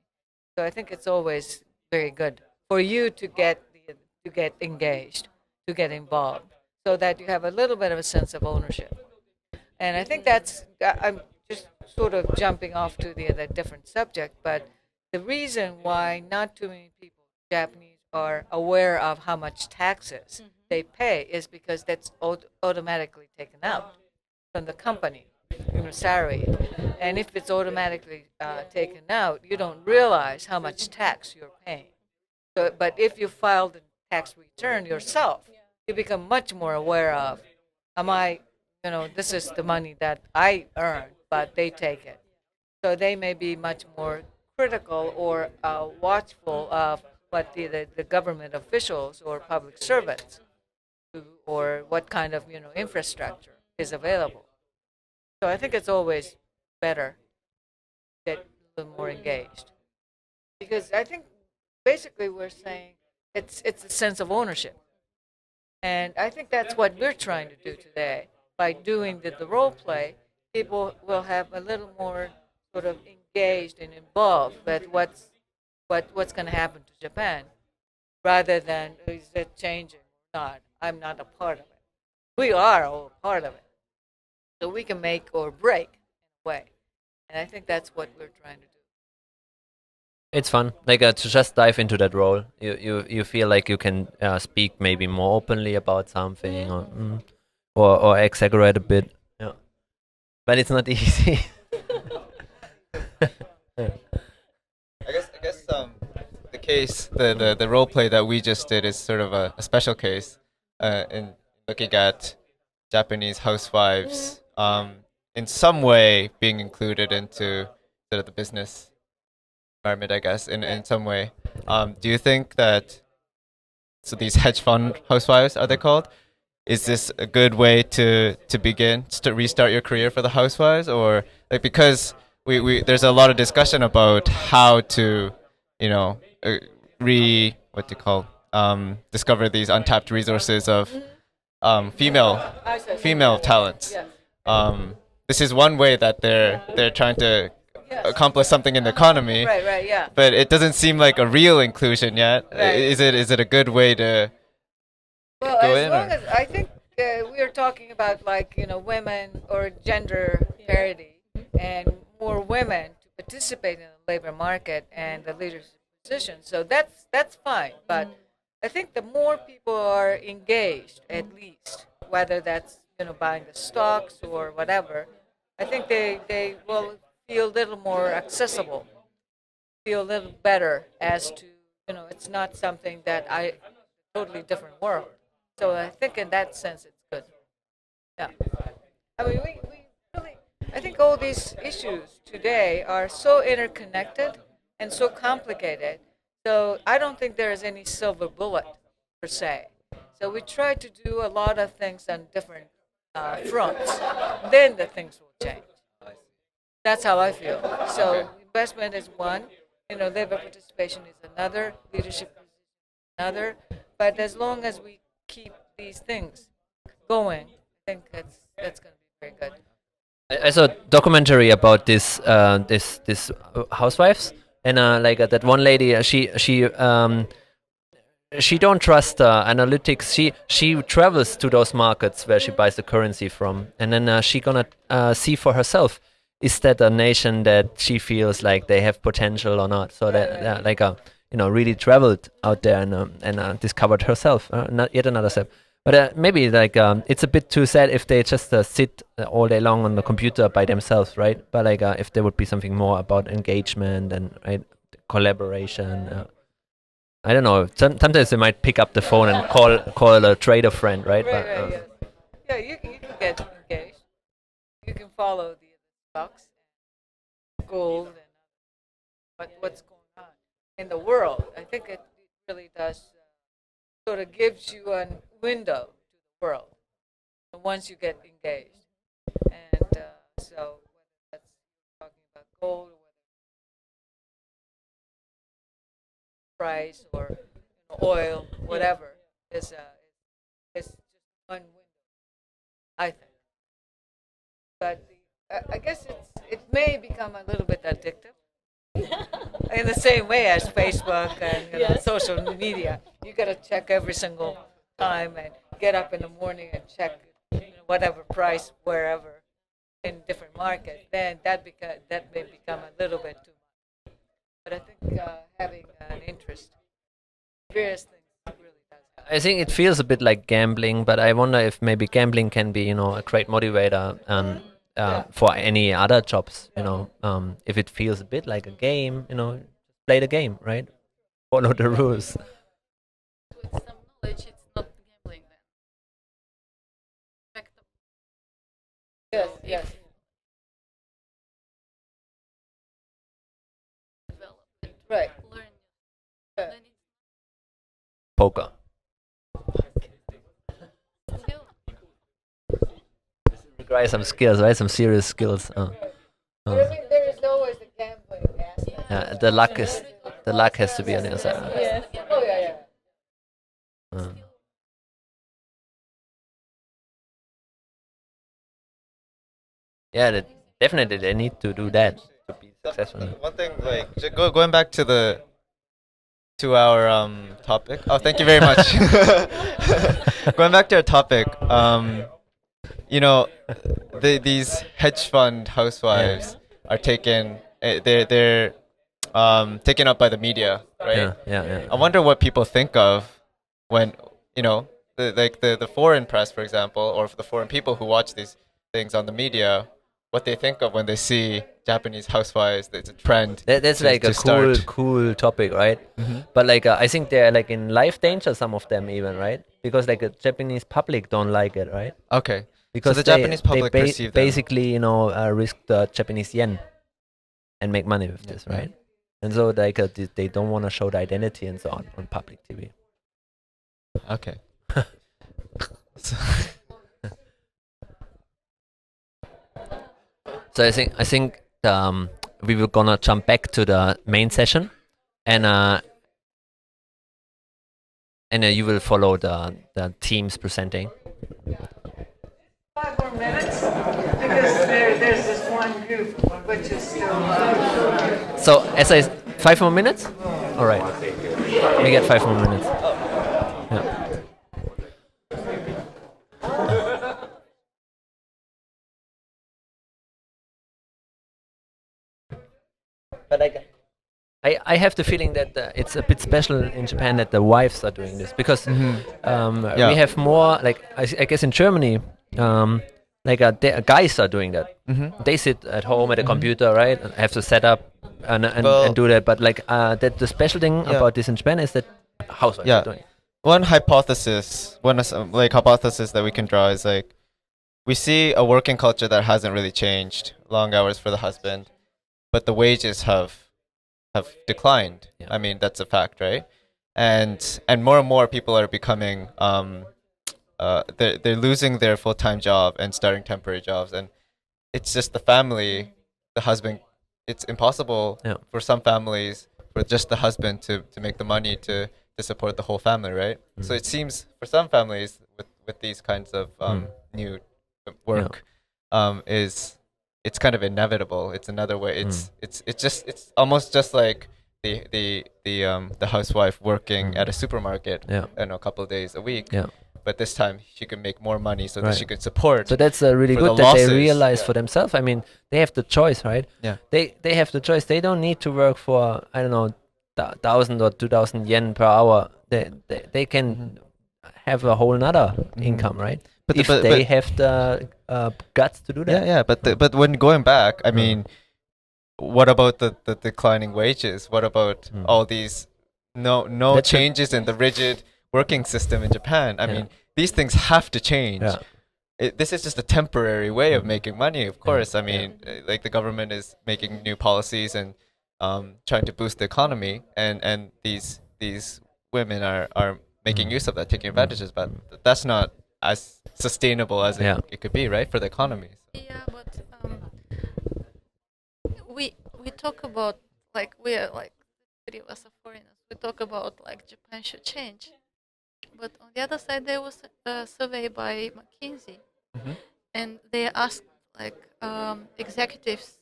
Speaker 3: So I think it's always very good for you to get engaged, to get involved, so that you have a little bit of a sense of ownership. And I think I'm just sort of jumping off to the different subject, but the reason why not too many people, Japanese, are aware of how much taxes they pay is because that's automatically taken out from the company, salary. And if it's automatically taken out, you don't realize how much tax you're paying. So, but if you file the tax return yourself, you become much more aware of, am I, this is the money that I earn, but they take it. So they may be much more critical or watchful of what the government officials or public servants do, or what kind of infrastructure is available. So I think it's always better to get a little more engaged, because I think basically we're saying it's a sense of ownership, and I think that's what we're trying to do today by doing the role play. People will have a little more sort of engaged and involved with what's going to happen to Japan, rather than is it changing or not. I'm not a part of it. We are all a part of it, so we can make or break in a way, and I think that's what we're trying to do.
Speaker 2: It's fun, like to just dive into that role. You feel like you can speak maybe more openly about something, or exaggerate a bit. Yeah, but it's not easy.
Speaker 1: I guess the case, the role play that we just did is sort of a special case in looking at Japanese housewives in some way being included into sort of the business environment, I guess, in some way. Do you think that, so these hedge fund housewives, are they called? Is this a good way to begin to restart your career for the housewives, or like, because we there's a lot of discussion about how to, what do you call, discover these untapped resources of female talents. This is one way that they're trying to accomplish something in the economy.
Speaker 3: Right, yeah.
Speaker 1: But it doesn't seem like a real inclusion yet.
Speaker 3: Right.
Speaker 1: Is it a good way to
Speaker 3: Well,
Speaker 1: go
Speaker 3: as
Speaker 1: in?
Speaker 3: long as I think we are talking about, like, women or gender parity and more women to participate in the labor market and the leadership position. So that's fine. But I think the more people are engaged, at least, whether that's buying the stocks or whatever, I think they will feel a little more accessible, feel a little better as to it's not something that totally different world. So I think in that sense it's good. Yeah. I mean, we really, I think all these issues today are so interconnected and so complicated. So I don't think there is any silver bullet per se. So we try to do a lot of things on different fronts. Then the things will change. That's how I feel. So investment is one, labor participation is another, leadership is another. But as long as we keep these things going, I think that's going to be very good.
Speaker 2: I saw a documentary about this housewives, and that one lady, she don't trust analytics. She travels to those markets where she buys the currency from, and then she gonna see for herself, is that a nation that she feels like they have potential or not. So that really traveled out there and discovered herself. Not yet another step. But maybe it's a bit too sad if they just sit all day long on the computer by themselves, right? But if there would be something more about engagement and collaboration. I don't know. Sometimes they might pick up the phone and call a trader friend, right?
Speaker 3: Right, yes. Yeah, you can get engaged. You can follow the stocks, gold, and what's going on in the world. I think it really does sort of gives you a window world once you get engaged. And so whether that's talking about gold, or whether price or oil, whatever, is just one window, I think. But I guess it may become a little bit addictive. In the same way as Facebook and
Speaker 11: Yes.
Speaker 3: social media, you got to check every single time and get up in the morning and check whatever price wherever in different markets. Then that may become a little bit too much. But I think having an interest, in various things, really does help.
Speaker 2: I think it feels a bit like gambling, but I wonder if maybe gambling can be, a great motivator for any other jobs. If it feels a bit like a game, play the game, right? Follow the rules.
Speaker 12: With some knowledge, it's not gambling then.
Speaker 3: Yes.
Speaker 12: Development,
Speaker 3: Right.
Speaker 12: learn.
Speaker 3: Yeah.
Speaker 12: Then it's
Speaker 2: Poker.
Speaker 12: still
Speaker 2: Requires some skills, right? Some serious skills.
Speaker 3: But I think there is always the gambling aspect.
Speaker 2: The luck has to be on the other side.
Speaker 11: Yes.
Speaker 3: Oh yeah.
Speaker 2: Uh, yeah, definitely they need to do that to be successful.
Speaker 1: One thing, like going back to our topic. Oh, thank you very much. Going back to our topic, these hedge fund housewives are taken. They're taken up by the media, right?
Speaker 2: Yeah.
Speaker 1: I wonder what people think of when the foreign press, for example, or the foreign people who watch these things on the media, what they think of when they see Japanese housewives. It's a trend.
Speaker 2: That's like a cool topic, right?
Speaker 1: Mhm.
Speaker 2: But I think they're like in life danger, some of them even, right? Because the Japanese public don't like it, right?
Speaker 1: Okay.
Speaker 2: Because
Speaker 1: the Japanese public
Speaker 2: they
Speaker 1: perceive them.
Speaker 2: basically, risk the Japanese yen and make money with this, right? And so they don't want to show the identity and so on public TV.
Speaker 1: Okay.
Speaker 2: So I think we were gonna jump back to the main session, and you will follow the teams presenting.
Speaker 3: 5 more minutes because there's this one group which is still.
Speaker 2: So 5 more minutes. All right, we get 5 more minutes. Yeah. But I have the feeling that it's a bit special in Japan that the wives are doing this because we have more I guess in Germany guys are doing that. They sit at home at a computer, right, and have to set up and do that. But that the special thing about this in Japan is that housewives are doing it.
Speaker 1: One hypothesis that we can draw is we see a working culture that hasn't really changed. Long hours for the husband, but the wages have declined.
Speaker 2: Yeah.
Speaker 1: I mean, that's a fact, right? And more people are becoming they're losing their full-time job and starting temporary jobs, and it's just the family, the husband. It's impossible for some families for just the husband to make the money to support the whole family, right? So it seems for some families with these kinds of new work it's kind of inevitable. It's another way. It's almost just like the housewife working at a supermarket in a couple of days a week.
Speaker 2: Yeah.
Speaker 1: But this time she can make more money so that she can support.
Speaker 2: So that's really
Speaker 1: for
Speaker 2: good
Speaker 1: the
Speaker 2: that
Speaker 1: losses.
Speaker 2: they realize for themselves. I mean, they have the choice, right?
Speaker 1: Yeah.
Speaker 2: They have the choice. They don't need to work for 1,000 or 2,000 yen per hour. They can have a whole nother income, right? But if they have the guts to do that.
Speaker 1: Yeah. But when going back, I mean, what about the declining wages? What about all these no changes in the rigid working system in Japan? I mean, these things have to change. Yeah. This is just a temporary way of making money, of course. I mean, the government is making new policies and trying to boost the economy, and these women are making use of that, taking advantages. But that's not as sustainable as
Speaker 2: Yeah.
Speaker 1: it could be, right, for the economy.
Speaker 12: Yeah, but we talk about like we are like three of us are foreigners. We talk about like Japan should change, but on the other side there was a survey by McKinsey,
Speaker 1: Mhm.
Speaker 12: and they asked like executives,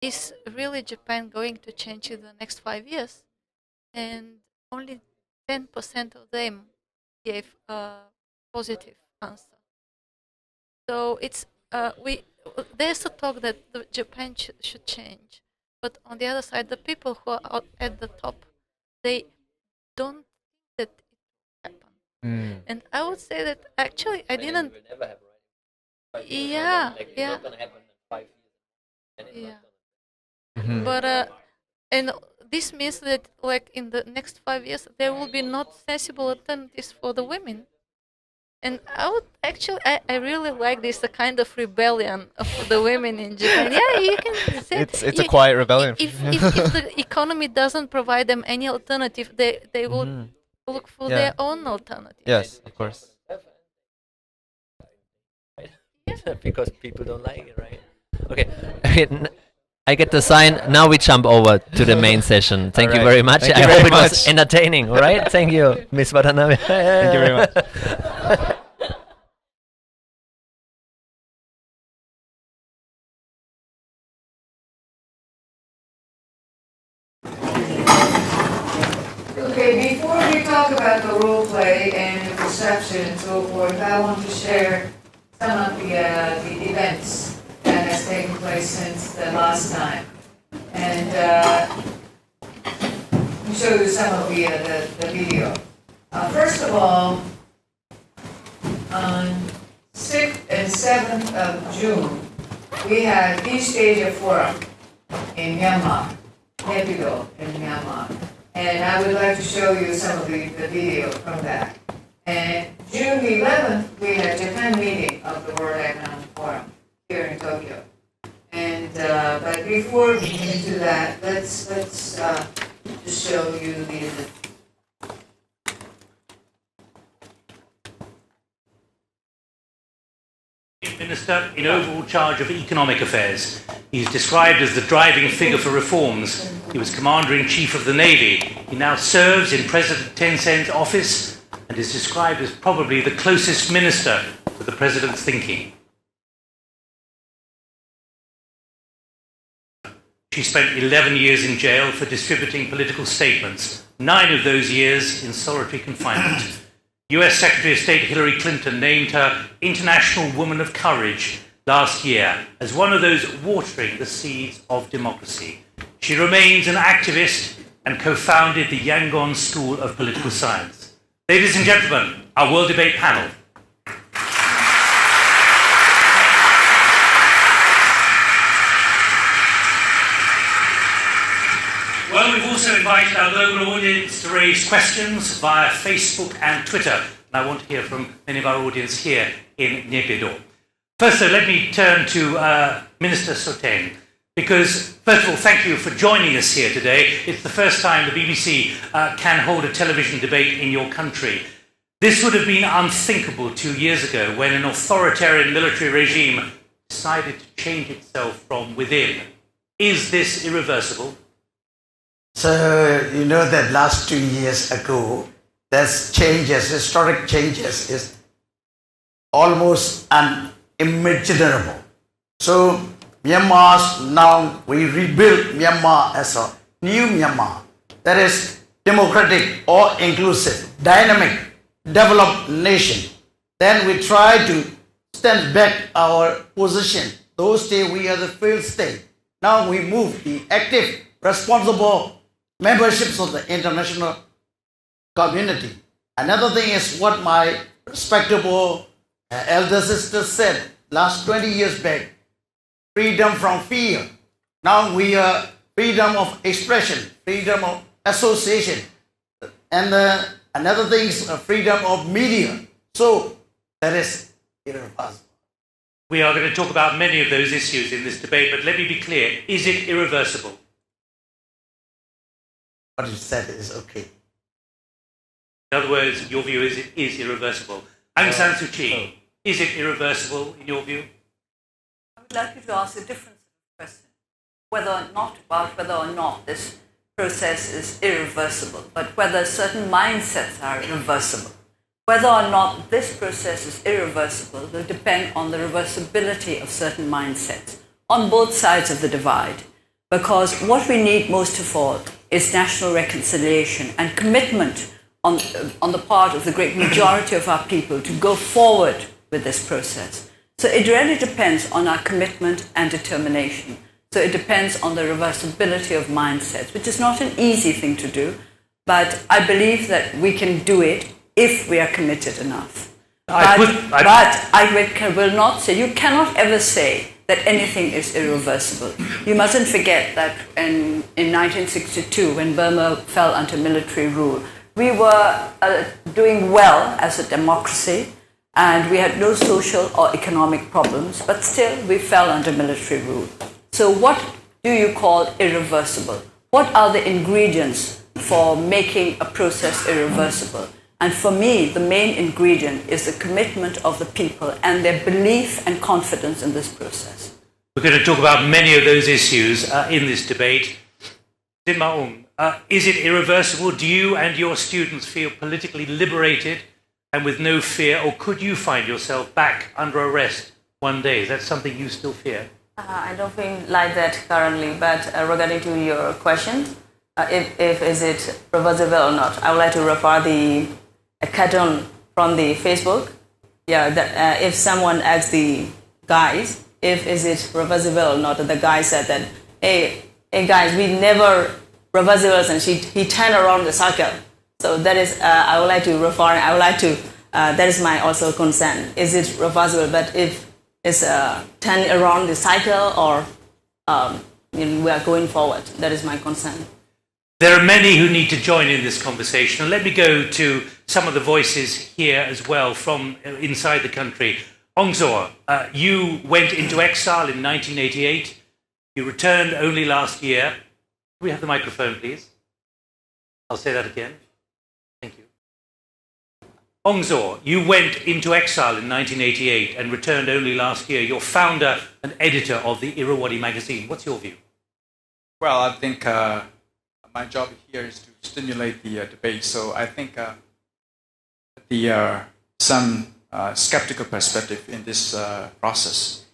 Speaker 12: is really Japan going to change in the next 5 years? And only 10% of them gave a positive answer. So it's we there's a talk that Japan should change, but on the other side, the people who are out at the top, they don't think that it will happen.
Speaker 1: Mm.
Speaker 12: And I would say that actually I didn't. Yeah, yeah. Yeah.
Speaker 1: Mhm.
Speaker 12: But and this means that like in the next 5 years there will be not sensible alternatives for the women. And I would actually, I really like this kind of rebellion of the women in Japan. Yeah, you can say
Speaker 1: It's a quiet rebellion.
Speaker 12: If the economy doesn't provide them any alternative, they will
Speaker 1: Mhm.
Speaker 12: look for
Speaker 1: Yeah.
Speaker 12: their own alternative.
Speaker 1: Yes, of course.
Speaker 2: Because people don't like it, right? Okay. I get the sign. Now we jump over to the main session. Thank you
Speaker 1: Alright.
Speaker 2: very much.
Speaker 1: Thank
Speaker 2: I
Speaker 1: you
Speaker 2: hope
Speaker 1: very
Speaker 2: it was
Speaker 1: much.
Speaker 2: entertaining. All right. Thank you, Miss Watanabe.
Speaker 1: Thank you very much.
Speaker 3: Okay, before we talk about the role play and the perception and so forth, I want to share some of the events that has taken place since the last time. And show you some of the video. First of all, on 6th and 7th of June, we had East Asia Forum in Myanmar, Naypyidaw in Myanmar. And I would like to show you some of the video from that. And June 11th, we had Japan meeting of the World Economic Forum here in Tokyo. And but before we get into that, let's just show you the
Speaker 13: Minister in overall charge of economic affairs. He is described as the driving figure for reforms. He was Commander-in-Chief of the Navy. He now serves in President Tensen's office and is described as probably the closest minister to the President's thinking. She spent 11 years in jail for distributing political statements, 9 of those years in solitary confinement. US Secretary of State Hillary Clinton named her International Woman of Courage last year as one of those watering the seeds of democracy. She remains an activist and co-founded the Yangon School of Political Science. Ladies and gentlemen, our World Debate panel. Well, we've also invited our global audience to raise questions via Facebook and Twitter. And I want to hear from many of our audience here in Naypyidaw. First, though, let me turn to Minister Soteng, because, first of all, thank you for joining us here today. It's the first time the BBC can hold a television debate in your country. This would have been unthinkable 2 years ago when an authoritarian military regime decided to change itself from within. Is this irreversible?
Speaker 14: So, you know that last 2 years ago, there's changes, historic changes is almost unimaginable. So, Myanmar, now we rebuild Myanmar as a new Myanmar that is democratic or inclusive, dynamic, developed nation. Then we try to stand back our position. Those days we are the failed state. Now we move the active, responsible memberships of the international community. Another thing is what my respectable elder sister said last 20 years back, freedom from fear. Now we are freedom of expression, freedom of association. And another thing is freedom of media. So that is irreversible.
Speaker 13: We are going to talk about many of those issues in this debate, but let me be clear, is it irreversible?
Speaker 14: What you said is okay.
Speaker 13: In other words, your view is it is irreversible. Aung San Suu Kyi, is it irreversible in your view?
Speaker 15: I would like you to ask a different question, whether or not this process is irreversible, but whether certain mindsets are reversible. Whether or not this process is irreversible will depend on the reversibility of certain mindsets on both sides of the divide. Because what we need most of all is national reconciliation and commitment on the part of the great majority of our people to go forward with this process. So it really depends on our commitment and determination. So it depends on the reversibility of mindsets, which is not an easy thing to do, but I believe that we can do it if we are committed enough. I will not say, you cannot ever say that anything is irreversible. You mustn't forget that in 1962, when Burma fell under military rule, we were doing well as a democracy, and we had no social or economic problems, but still we fell under military rule. So what do you call irreversible? What are the ingredients for making a process irreversible? And for me, the main ingredient is the commitment of the people and their belief and confidence in this process.
Speaker 13: We're going to talk about many of those issues in this debate. Sin Maung, is it irreversible? Do you and your students feel politically liberated and with no fear, or could you find yourself back under arrest one day? Is that something you still fear?
Speaker 16: I don't feel like that currently, but regarding to your question, if is it reversible or not, I would like to refer the cartoon from the Facebook. Yeah, that if someone asks the guys if is it reversible or not, the guy said that, hey guys, we never reversible, and he turned around the circle. So that is, I would like to refer. I would like to. That is my also concern. Is it reversible? But if it's turning around the cycle, or we are going forward, that is my concern.
Speaker 13: There are many who need to join in this conversation. And let me go to some of the voices here as well from inside the country. Ongzor, you went into exile in 1988. You returned only last year. Can we have the microphone, please? I'll say that again. Thank you. Ongzor, you went into exile in 1988 and returned only last year. You're founder and editor of the Irrawaddy magazine. What's your view?
Speaker 17: Well, I think my job here is to stimulate the debate. So I think some skeptical perspective in this process.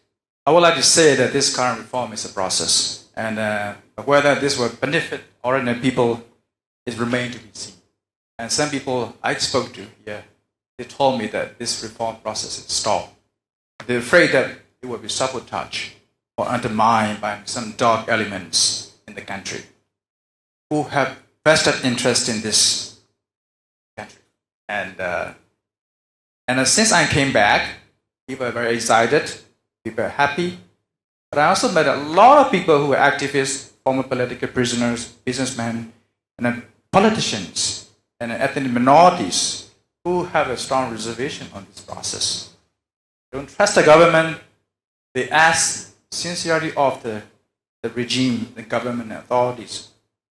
Speaker 17: I would like to say that this current reform is a process, and whether this will benefit ordinary people is remain to be seen. And some people I spoke to here, they told me that this reform process is stalled. They're afraid that it will be sabotaged or undermined by some dark elements in the country who have vested interest in this country. And since I came back, people are very excited, people are happy. But I also met a lot of people who were activists, former political prisoners, businessmen, and politicians, and ethnic minorities who have a strong reservation on this process. They don't trust the government. They ask sincerity of the regime, the government authorities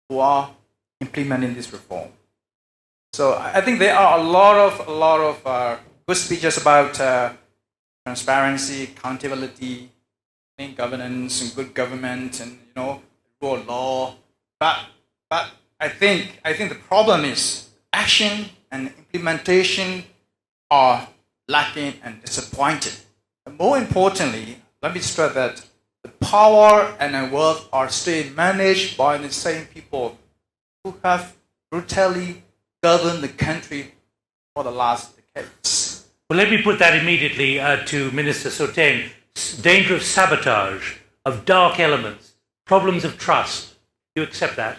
Speaker 17: who are implementing this reform. So I think there are a lot of good speeches about transparency, accountability, clean governance, and good government, and rule of law. But I think the problem is action and implementation are lacking and disappointed. And more importantly, let me stress that the power and the wealth are still managed by the same people who have brutally governed the country for the last decades.
Speaker 13: Well, let me put that immediately to Minister Soten. Danger of sabotage, of dark elements, problems of trust. Do you accept that?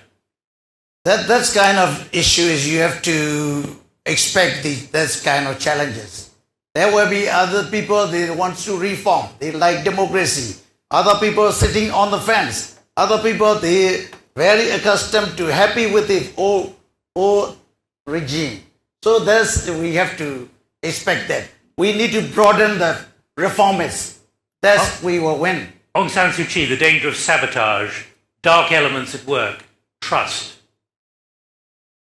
Speaker 14: That's kind of issues you have to expect this kind of challenges. There will be other people that want to reform. They like democracy. Other people sitting on the fence. Other people, they very accustomed to happy with the old regime. So we have to expect that. We need to broaden the reformists. We will win.
Speaker 13: Aung San Suu Kyi, the danger of sabotage, dark elements at work, trust.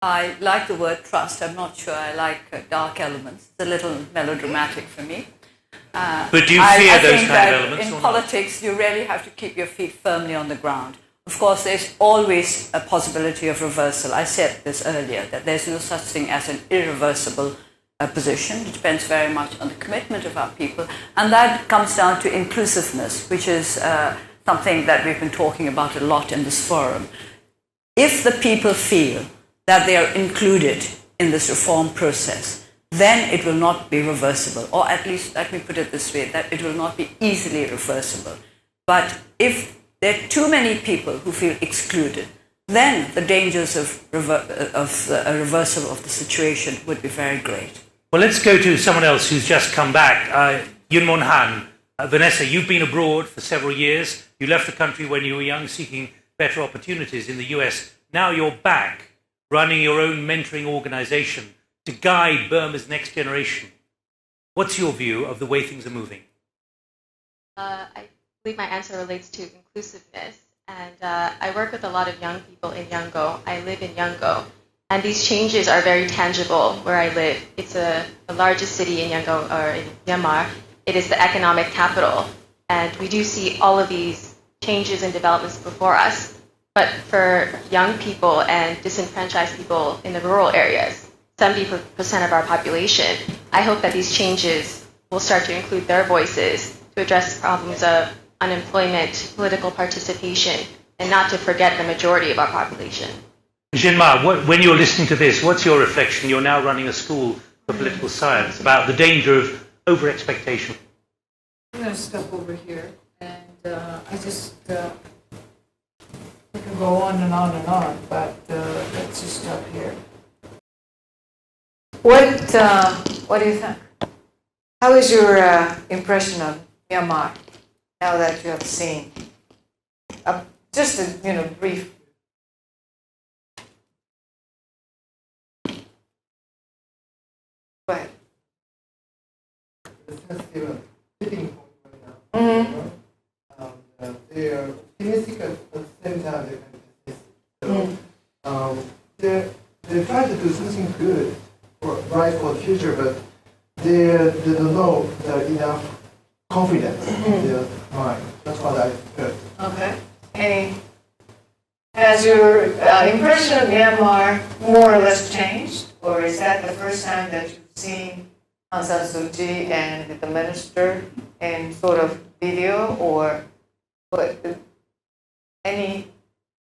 Speaker 15: I like the word trust. I'm not sure I like dark elements. It's a little melodramatic for me.
Speaker 13: But do you fear those kind of elements?
Speaker 15: In politics, you really have to keep your feet firmly on the ground. Of course, there's always a possibility of reversal. I said this earlier, that there's no such thing as an irreversible position. It depends very much on the commitment of our people. And that comes down to inclusiveness, which is something that we've been talking about a lot in this forum. If the people feel that they are included in this reform process, then it will not be reversible. Or at least, let me put it this way, that it will not be easily reversible. But if there are too many people who feel excluded, then the dangers of a reversal of the situation would be very great.
Speaker 13: Well, let's go to someone else who's just come back. Yunmon Han. Vanessa, you've been abroad for several years. You left the country when you were young, seeking better opportunities in the US. Now you're back, running your own mentoring organization to guide Burma's next generation. What's your view of the way things are moving?
Speaker 18: I believe my answer relates to inclusiveness. And I work with a lot of young people in Yangon. I live in Yangon. And these changes are very tangible where I live. It's the largest city in Yangon, or in Myanmar. It is the economic capital. And we do see all of these changes and developments before us. But for young people and disenfranchised people in the rural areas, 70% of our population, I hope that these changes will start to include their voices to address problems of unemployment, political participation, and not to forget the majority of our population.
Speaker 13: Jinma, when you're listening to this, what's your reflection? You're now running a school for political science about the danger of over-expectation.
Speaker 3: I'm going to step over here, and I just we can go on and on and on, but let's just stop here. What do you think? How is your impression of Myanmar now that you have seen? Just a brief. Go ahead.
Speaker 6: Sitting right now. They are optimistic at the same time. They try to do something good, right for the future, but they don't know that enough confidence in their mind. That's what I heard.
Speaker 3: Okay. Has your impression of Myanmar more or less changed, or is that the first time that you've seen Aung San Suu Kyi and the minister in sort of video, or any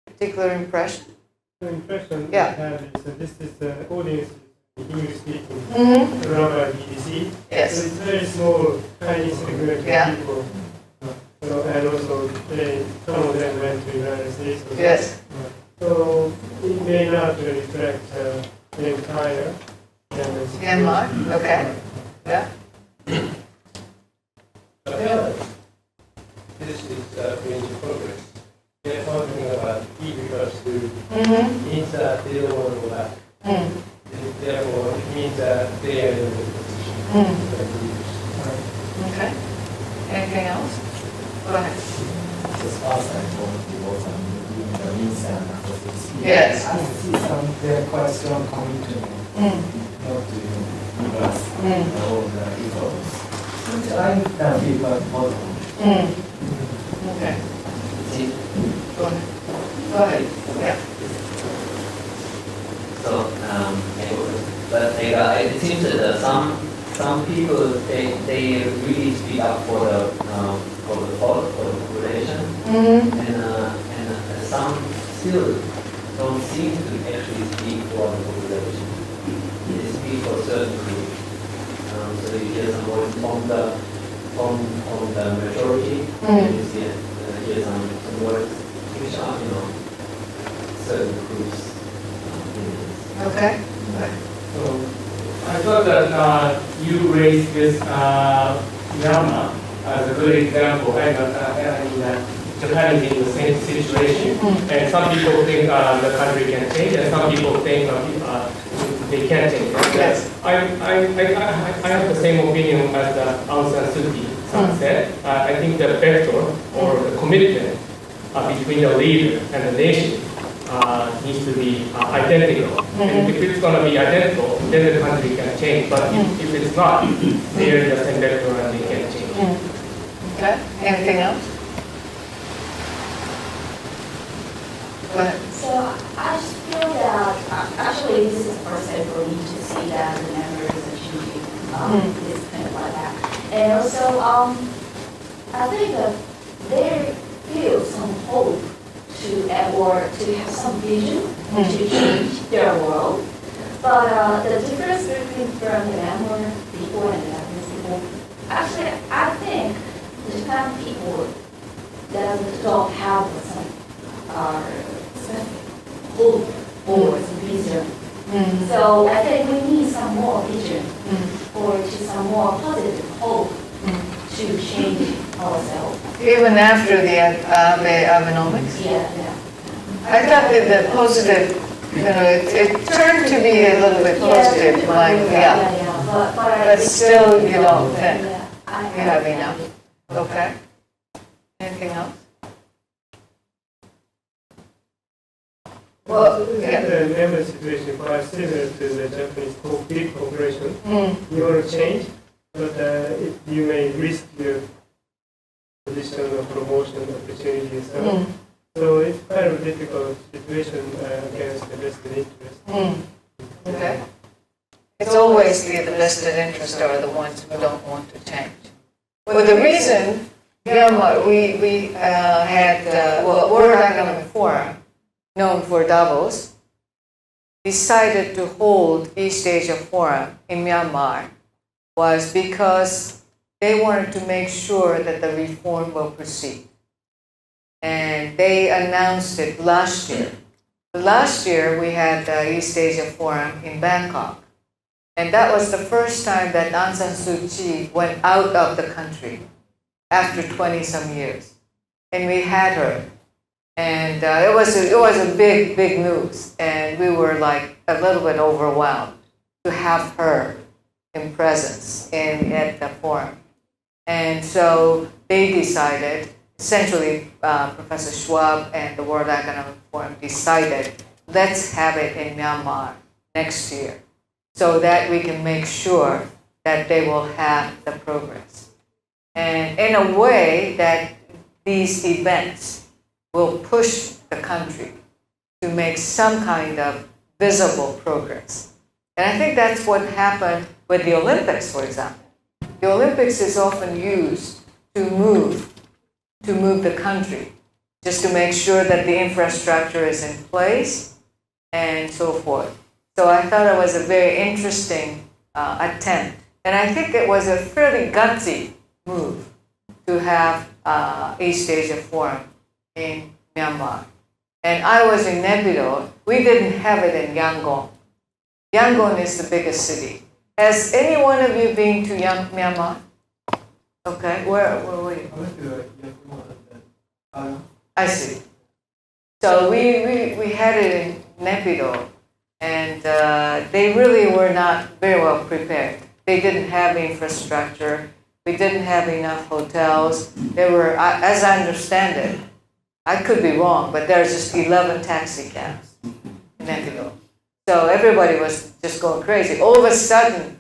Speaker 3: particular impression?
Speaker 6: The impression
Speaker 3: Yeah.
Speaker 6: I have is that this is the audience English speaking around by BBC.
Speaker 3: Yes.
Speaker 6: So it's very small, tiny segment of people. So, and also some of them went to the United States.
Speaker 3: Yes.
Speaker 6: So it may not reflect the entire
Speaker 3: Myanmar. Okay. Yeah.
Speaker 7: This is major progress. They're talking about E because means that they don't want to go back. Therefore, it means that they are in a good position.
Speaker 3: Okay. Anything else? Go ahead. Yes.
Speaker 19: I see they're quite strong commitment not to give us all the efforts, which I can feel quite positive.
Speaker 3: Okay. Go ahead. Go ahead. Yeah.
Speaker 2: So, but it seems that some people they really speak up for the population, and some still don't seem to actually speak for the population. They speak for certain groups. So you hear some voice from the majority, and you hear some words which are certain groups.
Speaker 3: Okay.
Speaker 7: So I thought that you raised this Myanmar as a good example. Japan is in the same situation, and some people think the country can change, and some people think they can't change.
Speaker 3: Yes.
Speaker 7: I have the same opinion as Aung San Suu Kyi said. I think the vector or the commitment between the leader and the nation
Speaker 6: needs to be identical. And if it's going to be identical, then the country can change. But if it's not, they're the same vector and they can change.
Speaker 3: Okay. Anything else? Go ahead.
Speaker 20: So I just feel that actually this is the first time for me to see that the numbers are changing. It's kind of like that. And also, I think that they feel some hope to or to have some vision to change their world. But the difference between from the Myanmar people and the Japanese people, actually, I think the Japan people don't have some specific hope or some vision. So I think we need some more vision or to some more positive hope to change ourselves.
Speaker 3: Even after the Abenomics?
Speaker 20: Yeah.
Speaker 3: I thought that the positive, it turned to be a little bit positive, but still you don't think you have enough. Okay. Anything else? Well,
Speaker 6: yeah. The Myanmar situation quite similar to the Japanese big corporation. You want to change, but you may risk your position of promotion opportunities. So it's kind of a difficult situation against the vested interest.
Speaker 3: Okay. It's always the vested interest are the ones who don't want to change. Well, the reason we had World Economic Forum, known for Davos, decided to hold East Asia Forum in Myanmar was because they wanted to make sure that the reform will proceed. And they announced it last year. Last year, we had the East Asia Forum in Bangkok. And that was the first time that Aung San Suu Kyi went out of the country after 20-some years. And we had her. And it was a big news. And we were like a little bit overwhelmed to have her in presence at the forum. And so they decided, essentially Professor Schwab and the World Economic Forum decided, let's have it in Myanmar next year so that we can make sure that they will have the progress. And in a way that these events will push the country to make some kind of visible progress. And I think that's what happened with the Olympics, for example. The Olympics is often used to move the country, just to make sure that the infrastructure is in place and so forth. So I thought it was a very interesting attempt. And I think it was a fairly gutsy move to have East Asia Forum in Myanmar. And I was in Naypyidaw. We didn't have it in Yangon. Yangon is the biggest city. Has any one of you been to Myanmar? Okay, where were you? I see. So we had it in Naypyidaw, and they really were not very well prepared. They didn't have infrastructure. We didn't have enough hotels. There were, as I understand it, I could be wrong, but there's just 11 taxi cabs in Naypyidaw. So everybody was just going crazy. All of a sudden,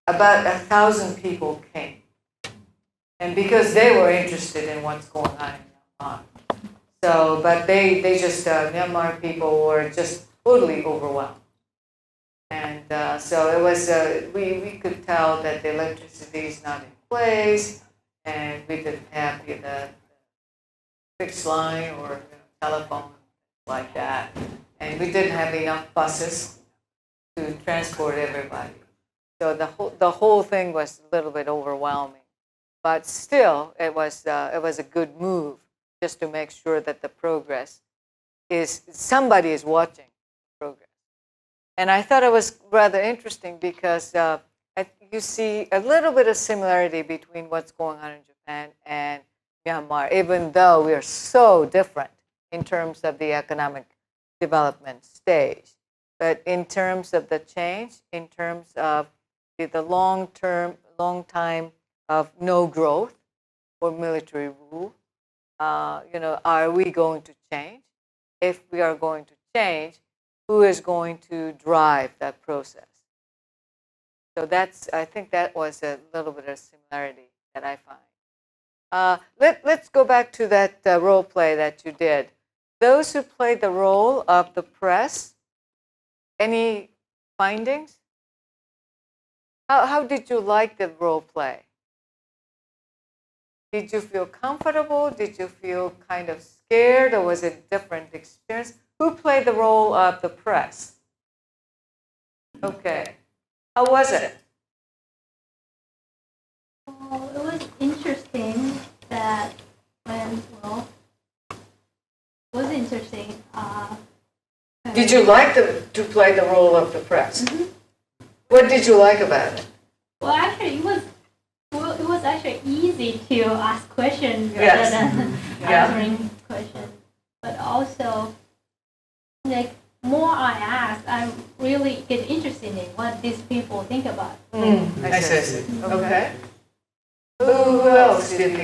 Speaker 3: about 1,000 people came. And because they were interested in what's going on in Myanmar. So, but they just, Myanmar people were just totally overwhelmed. And so it was, we could tell that the electricity is not in place, and we didn't have the fixed line or telephone like that. And we didn't have enough buses to transport everybody. So the whole thing was a little bit overwhelming. But still, it was a good move just to make sure that the progress is, somebody is watching progress. And I thought it was rather interesting because you see a little bit of similarity between what's going on in Japan and Myanmar, even though we are so different in terms of the economic development stage. But in terms of the change, in terms of the long time of no growth or military rule, are we going to change? If we are going to change, who is going to drive that process? So I think that was a little bit of similarity that I find. Let's go back to that role play that you did. Those who played the role of the press, any findings? How did you like the role play? Did you feel comfortable? Did you feel kind of scared, or was it a different experience? Who played the role of the press? Okay. How was it?
Speaker 21: Well, it was interesting that it was interesting.
Speaker 3: Did you like to play the role of the press?
Speaker 21: Mm-hmm.
Speaker 3: What did you like about it?
Speaker 21: Well, actually, it was actually easy to ask questions
Speaker 3: Yes.
Speaker 21: rather than answering questions. But also, like, more I ask, I really get interested in what these people think about.
Speaker 3: I see. Okay. Who else did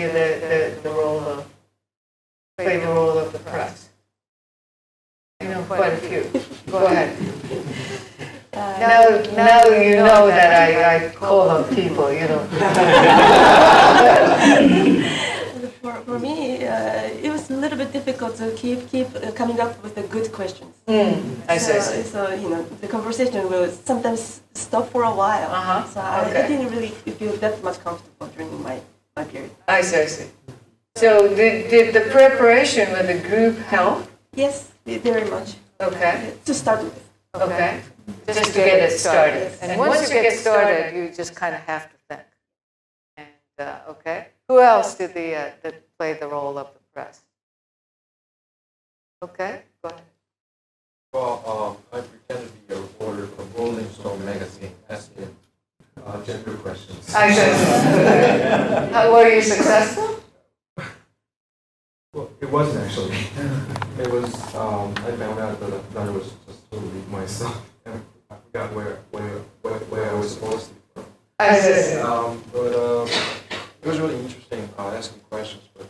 Speaker 3: the role of play the role of the press? You know, quite a few. Go ahead. Now you know that I call on people, you know.
Speaker 22: For me, it was a little bit difficult to keep coming up with the good questions.
Speaker 3: I see.
Speaker 22: So the conversation will sometimes stop for a while. So I didn't really feel that much comfortable during my period.
Speaker 3: I see. So did the preparation with the group help?
Speaker 22: Yes, very much.
Speaker 3: Okay.
Speaker 22: To start with.
Speaker 3: Okay. Just to get it started. And once you get started, you just kind of have to think. And okay. Who else did play the role of the press? Okay. Go ahead.
Speaker 10: Well, I pretended to be a reporter from Rolling Stone magazine asking gender questions.
Speaker 3: I see. How were you successful?
Speaker 10: Well, it wasn't actually. It was, I found out that I was just totally myself. And I forgot where I was supposed to be from.
Speaker 3: I see.
Speaker 10: It was really interesting asking questions, but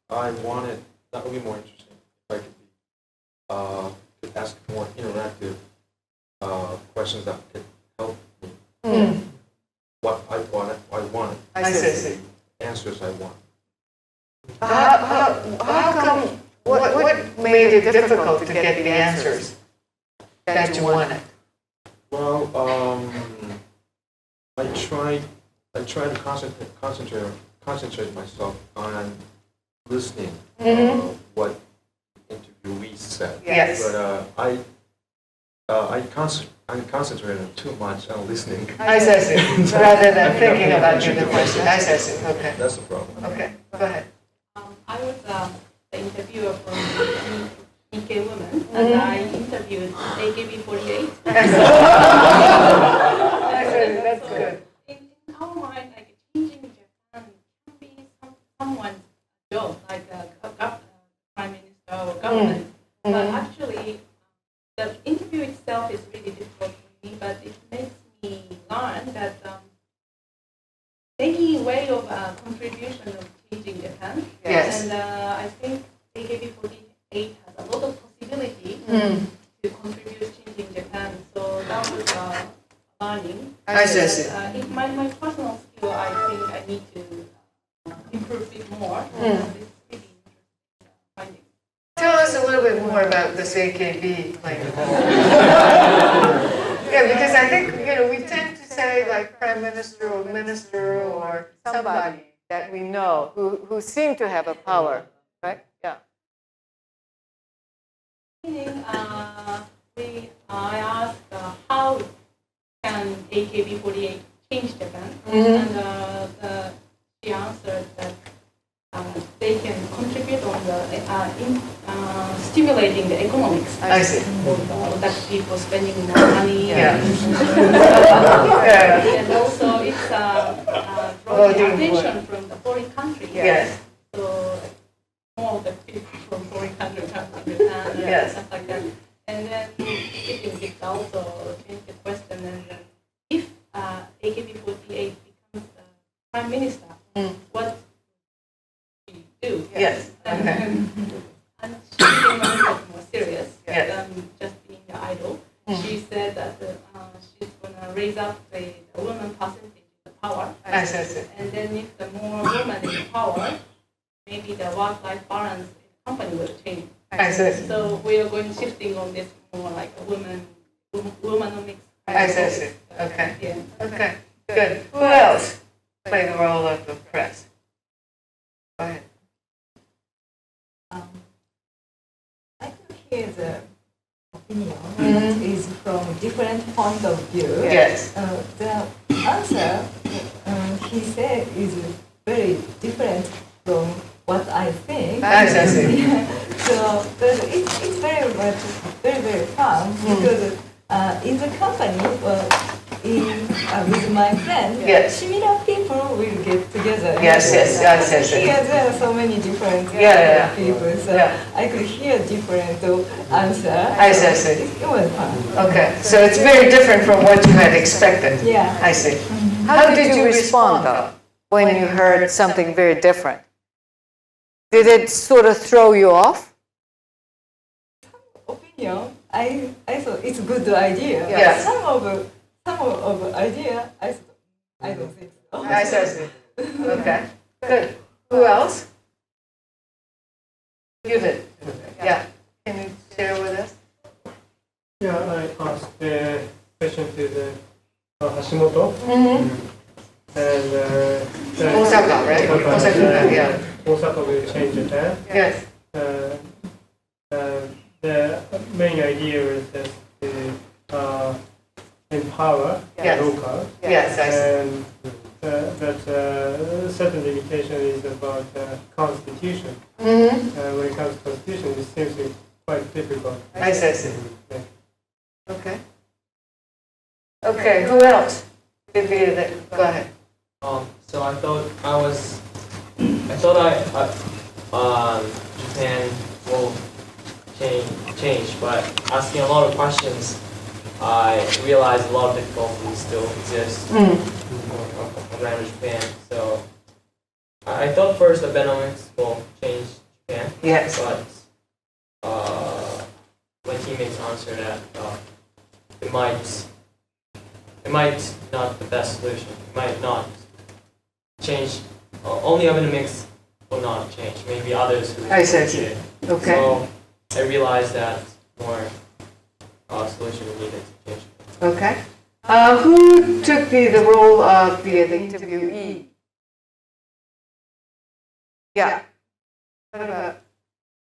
Speaker 10: I wanted, that would be more interesting if I could ask more interactive questions that could help me. What I wanted.
Speaker 3: I see.
Speaker 10: Answers I want.
Speaker 3: How come? What made it difficult to get the answers that you wanted?
Speaker 10: Well, I tried to concentrate myself on listening what the interviewee said.
Speaker 3: Yes.
Speaker 10: But I concentrated too much on listening.
Speaker 3: I see. Rather than thinking about the question. I see. Okay.
Speaker 10: That's the problem.
Speaker 3: Okay. Go ahead.
Speaker 9: I was the interviewer from Nikkei Women, and I interviewed AKB48.
Speaker 3: That's good.
Speaker 9: In our mind, like changing Japan can be someone's job, like a prime minister or government. But actually, the interview itself is really difficult for me, but it makes me learn that making a way of contribution of changing Japan.
Speaker 3: Yes.
Speaker 9: And I think AKB48 has a lot of possibility to contribute changing Japan. So that was learning.
Speaker 3: I see.
Speaker 9: In my personal skill, I think I need to improve a bit more. It's really interesting finding.
Speaker 3: Tell us a little bit more about this AKB playing the role. Yeah, because I think we tend to say like prime minister or minister or somebody that we know who seem to have a power, right? Yeah.
Speaker 9: I asked how can AKB48 change Japan, and she answered that they can contribute on the stimulating the economics.
Speaker 3: I see.
Speaker 9: That people spending more money.
Speaker 3: Yeah.
Speaker 9: And also it's drawing the attention from the foreign countries.
Speaker 3: Yes.
Speaker 9: So more of the people from foreign countries come to Japan and stuff like that. And then it also changed the question. And if AKB48 becomes the prime minister, what do?
Speaker 3: Yes. Okay.
Speaker 9: And she became a little bit more serious.
Speaker 3: Yes.
Speaker 9: raise up the woman percentage in the power.
Speaker 3: I see.
Speaker 9: And then if the more women in power, maybe the work-life balance in the company will change.
Speaker 3: I see.
Speaker 9: So we are going shifting on this more like a womanomics.
Speaker 3: I see. Okay.
Speaker 9: Yeah.
Speaker 3: Okay. Good. Who else play the role of the press? Go ahead.
Speaker 4: I think his opinion is from different point of view.
Speaker 3: Yes.
Speaker 4: The answer he said is very different from what I think.
Speaker 3: I see.
Speaker 4: So but it's very much very fun because in the company with my friend,
Speaker 3: Yes.
Speaker 4: similar people will get together.
Speaker 3: Yes.
Speaker 4: Here there are so many different people, so I could hear different answer.
Speaker 3: I see.
Speaker 4: It was fun.
Speaker 3: Okay, so it's very different from what you had expected.
Speaker 4: Yeah.
Speaker 3: I see. How did you respond though when you heard something very different? Did it sort of throw you off?
Speaker 4: Opinion, I thought it's a good idea.
Speaker 3: Yes.
Speaker 4: Some of idea, I don't think so.
Speaker 3: I see. Okay, good. Who else? You did. Yeah. Can you share with us?
Speaker 6: Yeah, I asked the question to the Hashimoto. And
Speaker 3: Osaka, right? Osaka, yeah.
Speaker 6: Osaka will change Japan.
Speaker 3: Yes.
Speaker 6: The main idea is that to empower local.
Speaker 3: Yes, I see.
Speaker 6: And that certain limitation is about constitution. When it comes to constitution, it seems to be quite difficult.
Speaker 3: I see. Okay. Okay, who else? Go ahead.
Speaker 8: So I thought Japan will change, but asking a lot of questions, I realized a lot of difficulties still exist around Japan. So I thought first Abenomics will change Japan.
Speaker 3: Yes.
Speaker 8: But my teammates answered that it might not the best solution. It might not change. Only Abenomics will not change. Maybe others who
Speaker 3: I see.
Speaker 8: it.
Speaker 3: Okay.
Speaker 8: So I realized that more solution needed to change.
Speaker 3: Okay. Who took the role of the interviewee? Yeah. What about?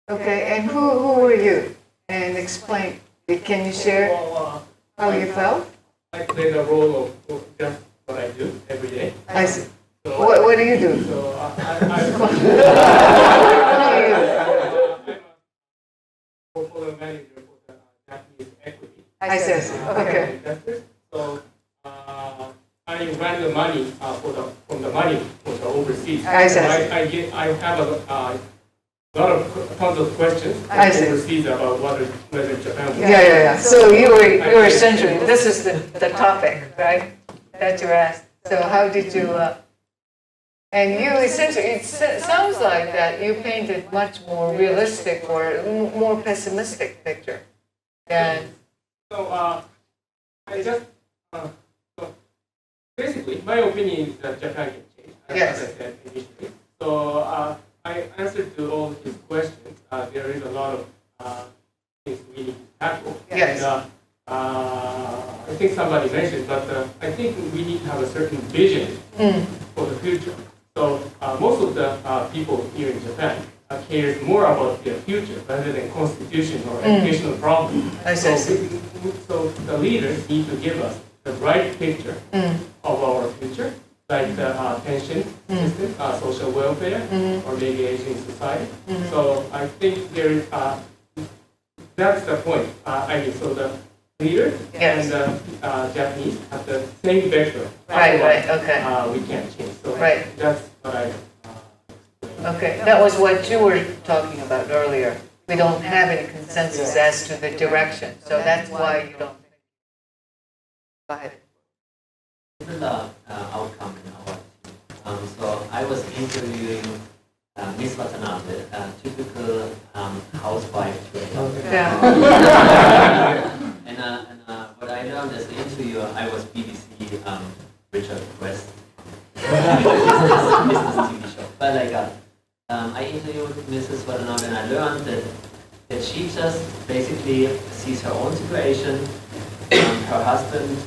Speaker 3: Okay, and who were you? And explain. Can you share how you felt?
Speaker 7: I play the role of just what I do every day.
Speaker 3: I see. So what do you do?
Speaker 7: So
Speaker 3: I'm
Speaker 7: a portfolio manager for the Japanese equity.
Speaker 3: I see. Okay.
Speaker 7: So I run the money from the money for the overseas.
Speaker 3: I see.
Speaker 7: So I have a lot of tons of questions overseas about whether Japan will.
Speaker 3: Yeah. So you were essentially, this is the topic, right? That you asked. So how did you? And you essentially, it sounds like that you painted much more realistic or more pessimistic picture than.
Speaker 7: So I just so basically my opinion is that Japan can change.
Speaker 3: Yes.
Speaker 7: As I said initially. So I answered to all his questions. There is a lot of things we need to tackle.
Speaker 3: Yes.
Speaker 7: And, I think somebody mentioned, but I think we need to have a certain vision for the future. So most of the people here in Japan cares more about their future rather than constitution or educational problems.
Speaker 3: I see.
Speaker 7: So the leaders need to give us the right picture of our future, like the pension system, social welfare, or maybe aging society. So I think there is that's the point. So the leader and the Japanese have the same vector.
Speaker 3: Right, okay.
Speaker 7: We can't change. So
Speaker 3: Right.
Speaker 7: that's what I.
Speaker 3: Okay, that was what you were talking about earlier. We don't have any consensus as to the direction, so that's why you don't. Go ahead.
Speaker 23: This is the outcome in our team. So I was interviewing Miss Watanabe, a typical housewife trainer. And what I learned as an interviewer, I was BBC. the Richard West business TV show. But like, I interviewed Mrs. Watanabe and I learned that she just basically sees her own situation. Her husband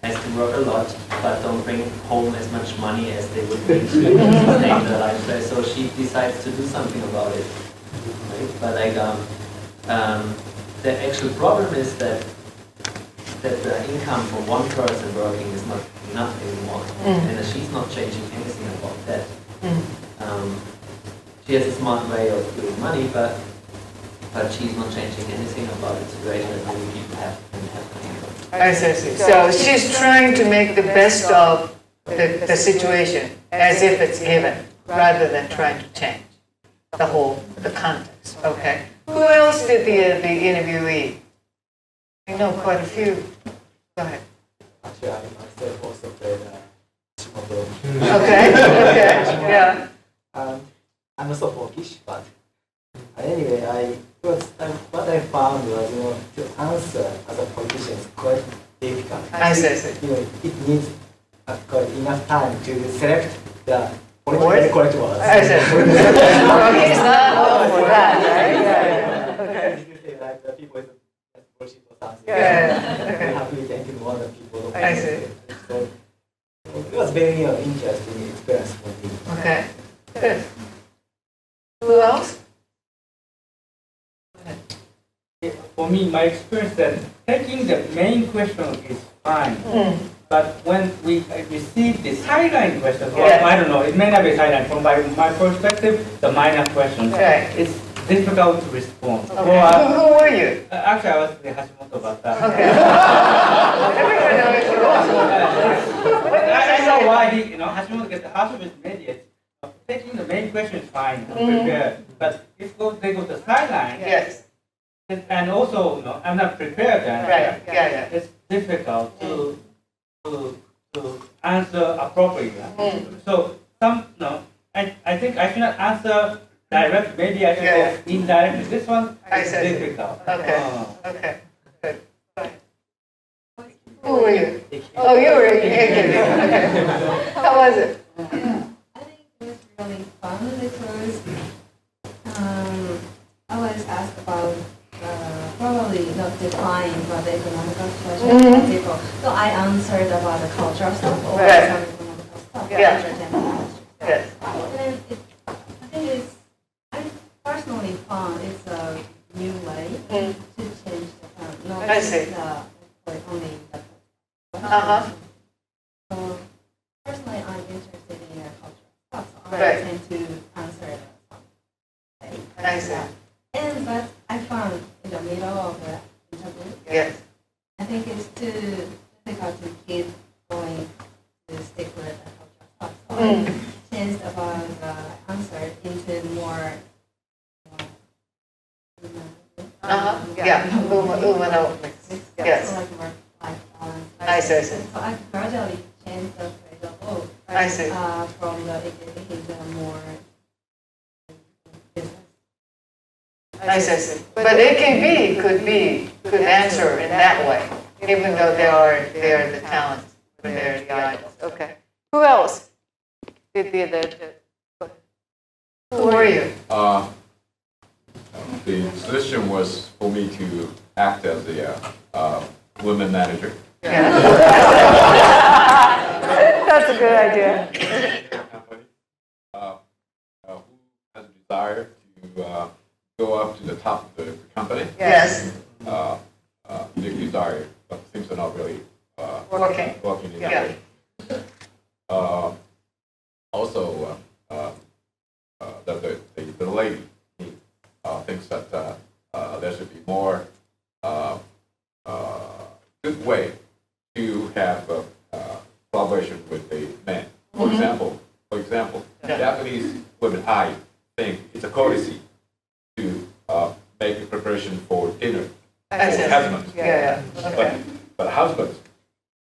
Speaker 23: has to work a lot, but don't bring home as much money as they would need to sustain their lifestyle. So she decides to do something about it. Right? But like, the actual problem is that the income for one person working is not enough anymore, and she's not changing anything about that. She has a smart way of doing money, but she's not changing anything about the situation that many people have money.
Speaker 3: I see. So she's trying to make the best of the situation as if it's given, rather than trying to change the context. Okay. Who else did the interviewee? I know quite a few. Go ahead.
Speaker 19: Actually, I myself also played Hashimoto.
Speaker 3: Okay. Yeah.
Speaker 19: I'm not so hawkish, but anyway, what I found was, to answer as a politician is quite difficult.
Speaker 3: I see.
Speaker 19: It needs quite enough time to select the politically correct words.
Speaker 3: I see. He's not all for that, right? Yeah. Okay.
Speaker 19: You say like the people is bullshit or something.
Speaker 3: Yeah.
Speaker 19: Okay. Happily thank you to other people.
Speaker 3: I see.
Speaker 19: So it was very interesting experience for me.
Speaker 3: Okay. Good. Who else?
Speaker 5: For me, my experience that taking the main question is fine, but when we receive the sideline questions, or I don't know, it may not be sideline. From my perspective, the minor questions, it's difficult to respond.
Speaker 3: Okay. Who were you?
Speaker 5: Actually, I was the Hashimoto, but
Speaker 3: okay. Everyone knows you
Speaker 5: I know why Hashimoto gets the Hashimoto immediate. Taking the main question is fine, prepared. But if they go to the sideline,
Speaker 3: yes.
Speaker 5: And also, I'm not prepared then.
Speaker 3: Right. Yeah.
Speaker 5: It's difficult to answer appropriately. So I think I should not answer direct. Maybe I should go indirect. This one is difficult.
Speaker 3: Okay. Okay. Good. Who were you? Oh, you were. Okay. How was it?
Speaker 11: I think it was really fun because I was asked about probably not define but the economical question for people. So I answered about the cultural stuff or some economical stuff.
Speaker 3: Yeah.
Speaker 11: Yes. And I think I personally found it's a new way to change the not
Speaker 3: I see.
Speaker 11: only the So personally, I'm interested in cultural stuff, so I tend to answer something.
Speaker 3: I see.
Speaker 11: But I found in the middle of the interview, I think it's too difficult to keep going to stick with the cultural stuff. So I changed about the answer into more
Speaker 3: Abenomics. Yes.
Speaker 11: So like more life balance.
Speaker 3: I see.
Speaker 11: So I gradually changed the phrase of
Speaker 3: I see.
Speaker 11: From the executive to more business.
Speaker 3: I see. But it could answer in that way, even though they are the talents, they're the idols. Okay. Who else did who were you?
Speaker 12: The position was for me to act as the women manager.
Speaker 3: Yeah. That's a good idea.
Speaker 12: Who has a desire to go up to the top of the company?
Speaker 3: Yes.
Speaker 12: Big desire, but things are not really
Speaker 3: working
Speaker 12: in that way. Also, the lady thinks that there should be more good way to have collaboration with the men. For example, Japanese women, I think it's a courtesy to make a preparation for dinner for husbands. But husbands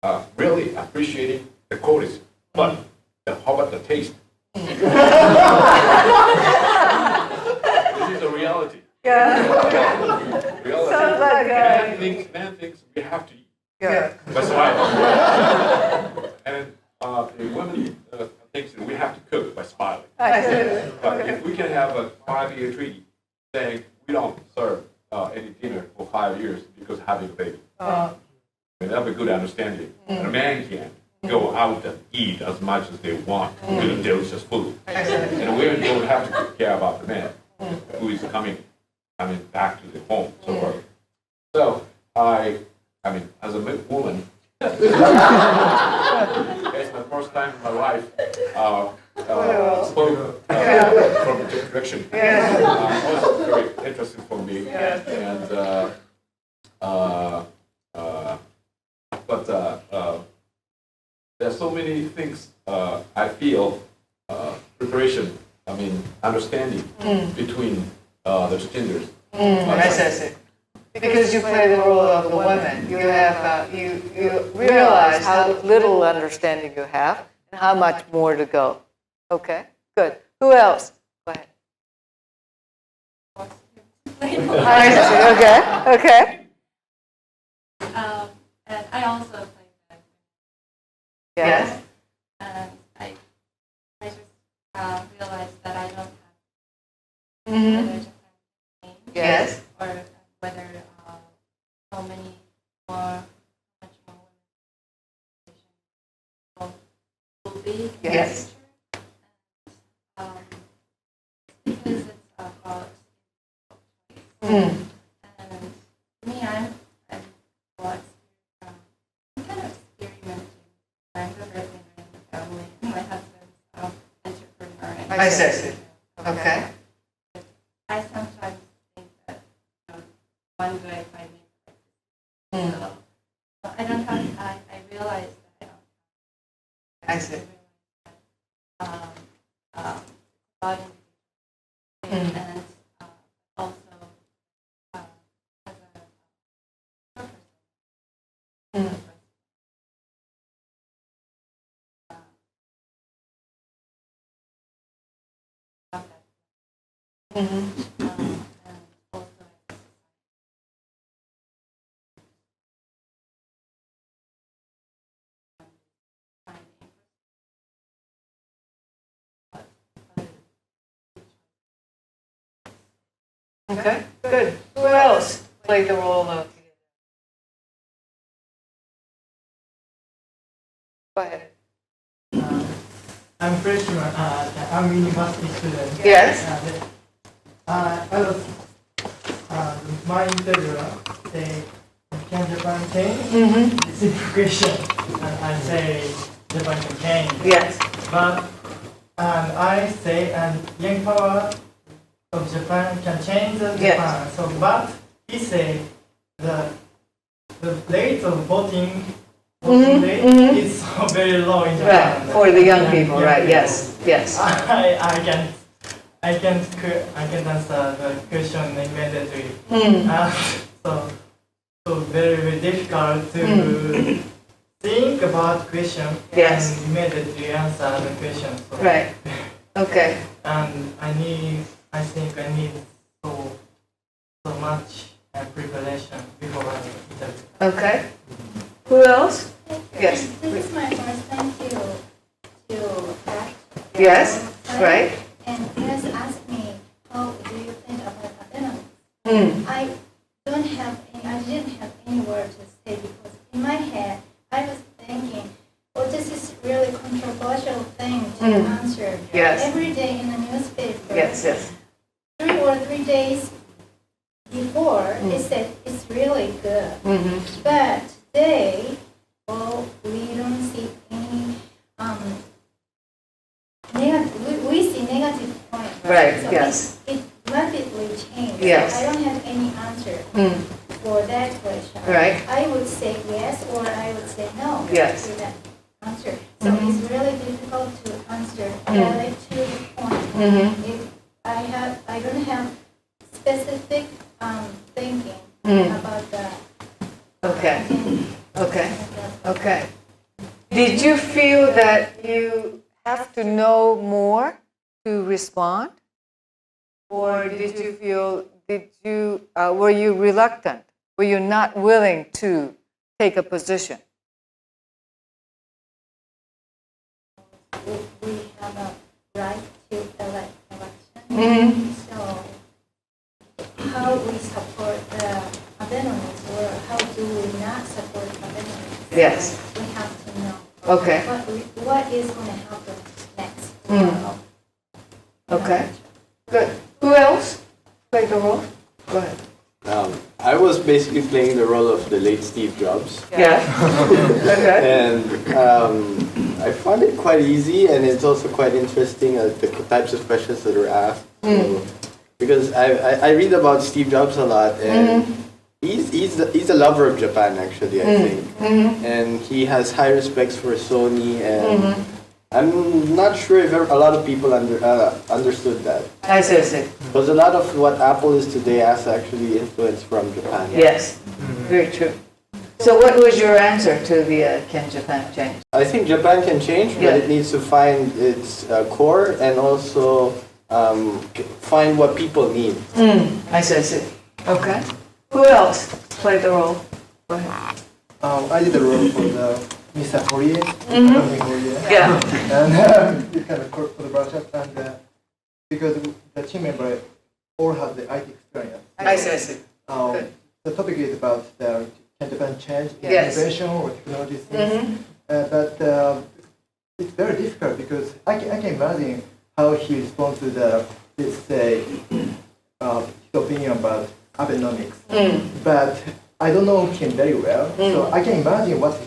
Speaker 12: are really appreciating the courtesy. But how about the taste? This is a reality. Reality.
Speaker 3: Sounds like
Speaker 12: man thinks we have to eat.
Speaker 3: Yeah.
Speaker 12: That's why 5-year treaty saying we don't serve any dinner for 5 years because having a baby. We have a good understanding. And a man can go out and eat as much as they want with delicious food. And women don't have to care about the man who is coming back to the home. So I mean, as a woman, it's my first time my wife spoke from a different direction. It was very interesting for me. And but there's so many things I feel preparation. I mean, understanding between the two genders.
Speaker 3: I see. Because you play the role of the woman, you have you realize how little understanding you have and how much more to go. Okay, good. Who else? Go ahead. I see. Okay.
Speaker 18: And I also play that.
Speaker 3: Yes.
Speaker 18: And I just realized that I don't have whether Japan change
Speaker 3: Yes.
Speaker 18: or whether how many more, much more women will be in the
Speaker 3: Yes.
Speaker 18: future. And, because it's about choice. And me, I'm kind of experimenting. I'm the breadwinner in the family. My husband's an entrepreneur. And
Speaker 3: I see. Okay.
Speaker 18: I sometimes think that one day if I make the right decision. So I don't have. I realize that I don't.
Speaker 3: I see.
Speaker 18: Body and also as a person.
Speaker 3: Okay, good. Who else played the role of? Go ahead.
Speaker 1: I'm freshman. I'm university student.
Speaker 3: Yes.
Speaker 1: I was my interviewer say, can Japan change? It's a question. And I say Japan can change.
Speaker 3: Yes.
Speaker 1: But I say young power of Japan can change Japan.
Speaker 3: Yes.
Speaker 1: So, but he say the rate of voting rate is so very low in Japan.
Speaker 3: Right, for the young people, right? Yes.
Speaker 1: I can answer the question immediately. So very difficult to think about question and immediately answer the question. So,
Speaker 3: Right. Okay.
Speaker 1: And I think I need so much preparation before I interview.
Speaker 3: Okay. Who else? Yes.
Speaker 16: This is my first time to act.
Speaker 3: Yes. Right.
Speaker 16: And you guys asked me, how do you think about Abenomics? I didn't have any word to say because in my head I was thinking, this is really controversial thing to answer.
Speaker 3: Yes.
Speaker 16: Every day in the newspaper.
Speaker 3: Yes.
Speaker 16: 3 or 3 days before, they said it's really good. But today, we don't see any negative. We see negative point.
Speaker 3: Right.
Speaker 16: So
Speaker 3: Yes.
Speaker 16: it rapidly changed.
Speaker 3: Yes.
Speaker 16: I don't have any answer for that question.
Speaker 3: Right.
Speaker 16: I would say yes or I would say no
Speaker 3: Yes.
Speaker 16: to that answer. So it's really difficult to answer directly to the point. If I don't have specific thinking about that.
Speaker 3: Okay. Did you feel that you have to know more to respond? Or did you feel, were you reluctant? Were you not willing to take a position?
Speaker 16: We have a right to elect election. So how we support the Abenomics or how do we not support Abenomics.
Speaker 3: Yes.
Speaker 16: We have to know.
Speaker 3: Okay.
Speaker 16: What is going to happen next?
Speaker 3: Okay. Good. Who else played the role? Go ahead.
Speaker 14: I was basically playing the role of the late Steve Jobs.
Speaker 3: Yeah. Okay.
Speaker 14: And I found it quite easy, and it's also quite interesting the types of questions that are asked. So, because I read about Steve Jobs a lot, and he's a lover of Japan, actually, I think. And he has high respects for Sony, and I'm not sure if a lot of people understood that.
Speaker 3: I see.
Speaker 14: Because a lot of what Apple is today has actually influence from Japan.
Speaker 3: Yes, very true. So what was your answer to the can Japan change?
Speaker 14: I think Japan can change, but it needs to find its core and also find what people need.
Speaker 3: I see. Okay. Who else played the role? Go ahead.
Speaker 15: I did the role for the Mr. Korea.
Speaker 3: Yeah.
Speaker 15: And you kind of for the brush up, and because the team member all have the IT experience.
Speaker 3: I see.
Speaker 15: The topic is about can Japan change innovation or technology things. But it's very difficult because I can imagine how he responds to the, let's say, his opinion about Abenomics. But I don't know him very well, so I can imagine what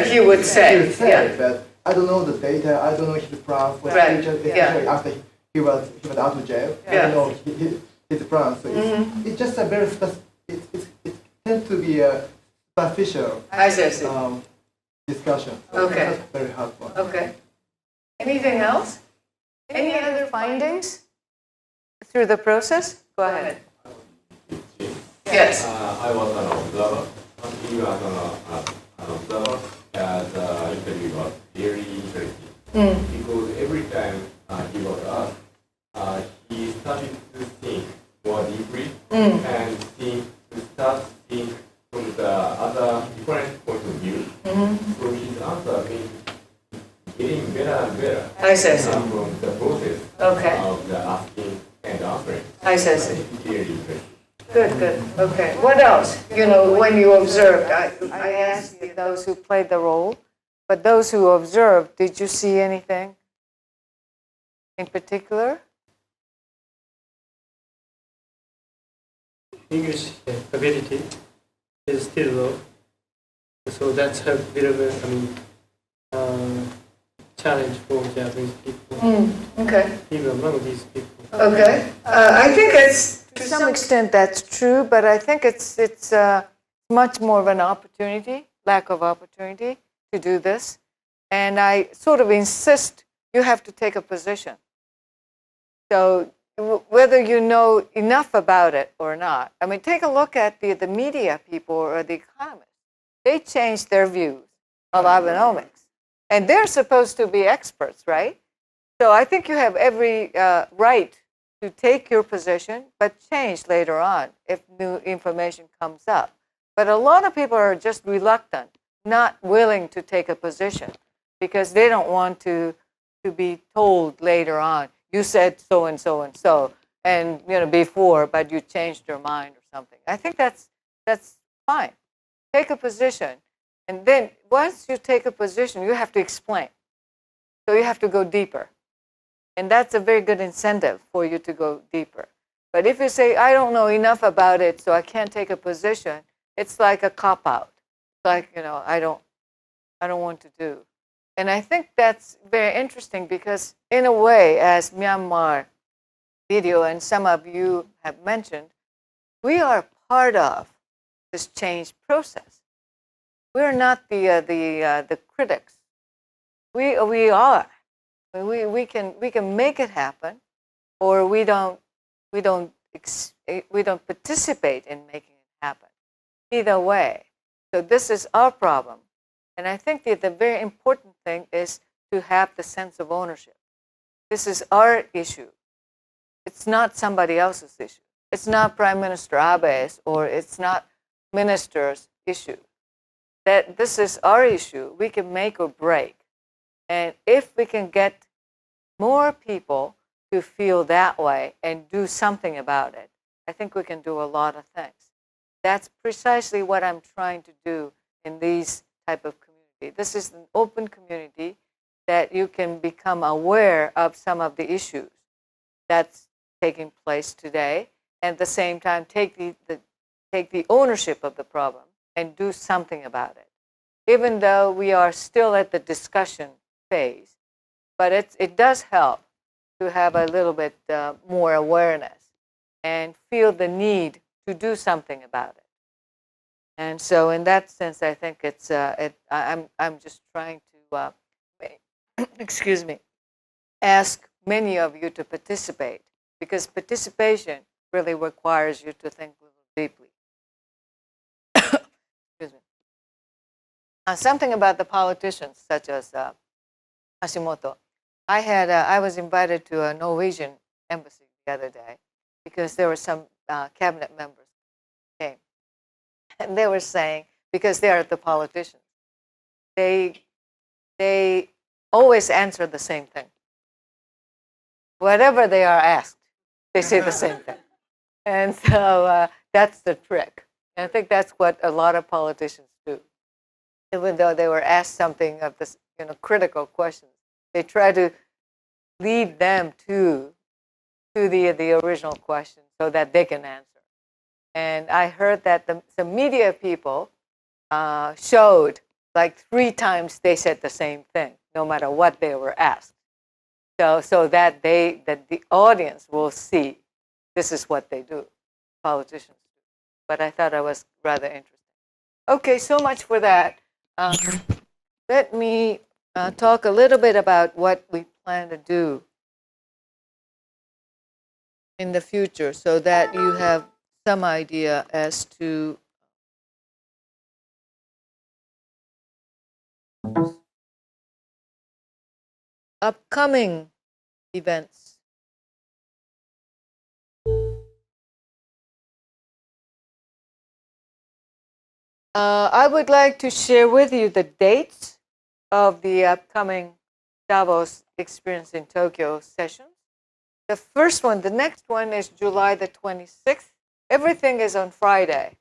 Speaker 3: he would say.
Speaker 15: But I don't know the data. I don't know his plan for the future, especially after he was out of jail. I don't know his plan. So it's just a very it tends to be a superficial discussion. So
Speaker 3: Okay.
Speaker 15: that's very hard one.
Speaker 3: Okay. Anything else? Any other findings through the process? Go ahead. Yes.
Speaker 12: I was an observer. He was an observer, and the interview was very interesting. Because every time he was asked, he started to think more deeply and start to think from the other different point of view. So his answer is getting better and better from the process of the asking and answering.
Speaker 3: I see.
Speaker 12: Very interesting.
Speaker 3: Good. Okay. What else? When you observed, I asked you those who played the role, but those who observed, did you see anything in particular?
Speaker 6: English ability is still low, so that's a bit of a challenge for Japanese people.
Speaker 3: Okay.
Speaker 6: Even among these people.
Speaker 3: Okay. I think it's to some extent that's true, but I think it's much more of an opportunity, lack of opportunity to do this, and I sort of insist you have to take a position. So whether you know enough about it or not, take a look at the media people or the economists. They changed their views of Abenomics, and they're supposed to be experts, right? So I think you have every right to take your position, but change later on if new information comes up. But a lot of people are just reluctant, not willing to take a position because they don't want to be told later on, you said so and so and so, and before, but you changed your mind or something. I think that's fine. Take a position, and then once you take a position, you have to explain. So you have to go deeper. And that's a very good incentive for you to go deeper. But if you say, I don't know enough about it, so I can't take a position, it's like a cop-out. It's like, I don't want to do. And I think that's very interesting because in a way, as Myanmar video and some of you have mentioned, we are part of this change process. We're not the critics. We are. We can make it happen, or we don't participate in making it happen. Either way, so this is our problem, and I think that the very important thing is to have the sense of ownership. This is our issue. It's not somebody else's issue. It's not Prime Minister Abe's, or it's not minister's issue. That this is our issue. We can make or break. And if we can get more people to feel that way and do something about it, I think we can do a lot of things. That's precisely what I'm trying to do in these type of community. This is an open community that you can become aware of some of the issues that's taking place today, and at the same time take the ownership of the problem and do something about it. Even though we are still at the discussion phase, but it does help to have a little bit more awareness and feel the need to do something about it. And so, in that sense, I think I'm just trying to, excuse me, ask many of you to participate, because participation really requires you to think a little deeply. Excuse me. Something about the politicians, such as Hashimoto. I was invited to a Norwegian embassy the other day because there were some cabinet members who came, and they were saying, because they are the politicians, they always answer the same thing. Whatever they are asked, they say the same thing, and so that's the trick. And I think that's what a lot of politicians do. Even though they were asked something of this, critical questions, they try to lead them to the original question so that they can answer. And I heard that the media people showed like 3 times they said the same thing, no matter what they were asked. So that the audience will see this is what they do, politicians do. But I thought it was rather interesting. Okay, so much for that. Let me talk a little bit about what we plan to do in the future so that you have some idea as to upcoming events. I would like to share with you the dates of the upcoming Davos Experience in Tokyo sessions. The first one, the next one is July the 26th. Everything is on Friday.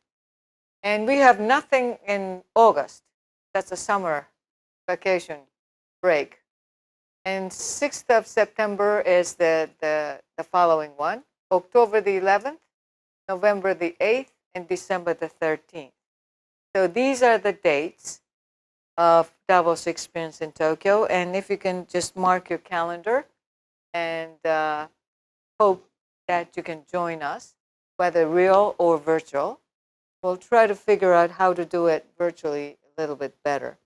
Speaker 3: And we have nothing in August. That's a summer vacation break. And 6th of September is the following one. October the 11th, November the 8th, and December the 13th. So these are the dates of Davos Experience in Tokyo. And if you can just mark your calendar and hope that you can join us, whether real or virtual. We'll try to figure out how to do it virtually a little bit better.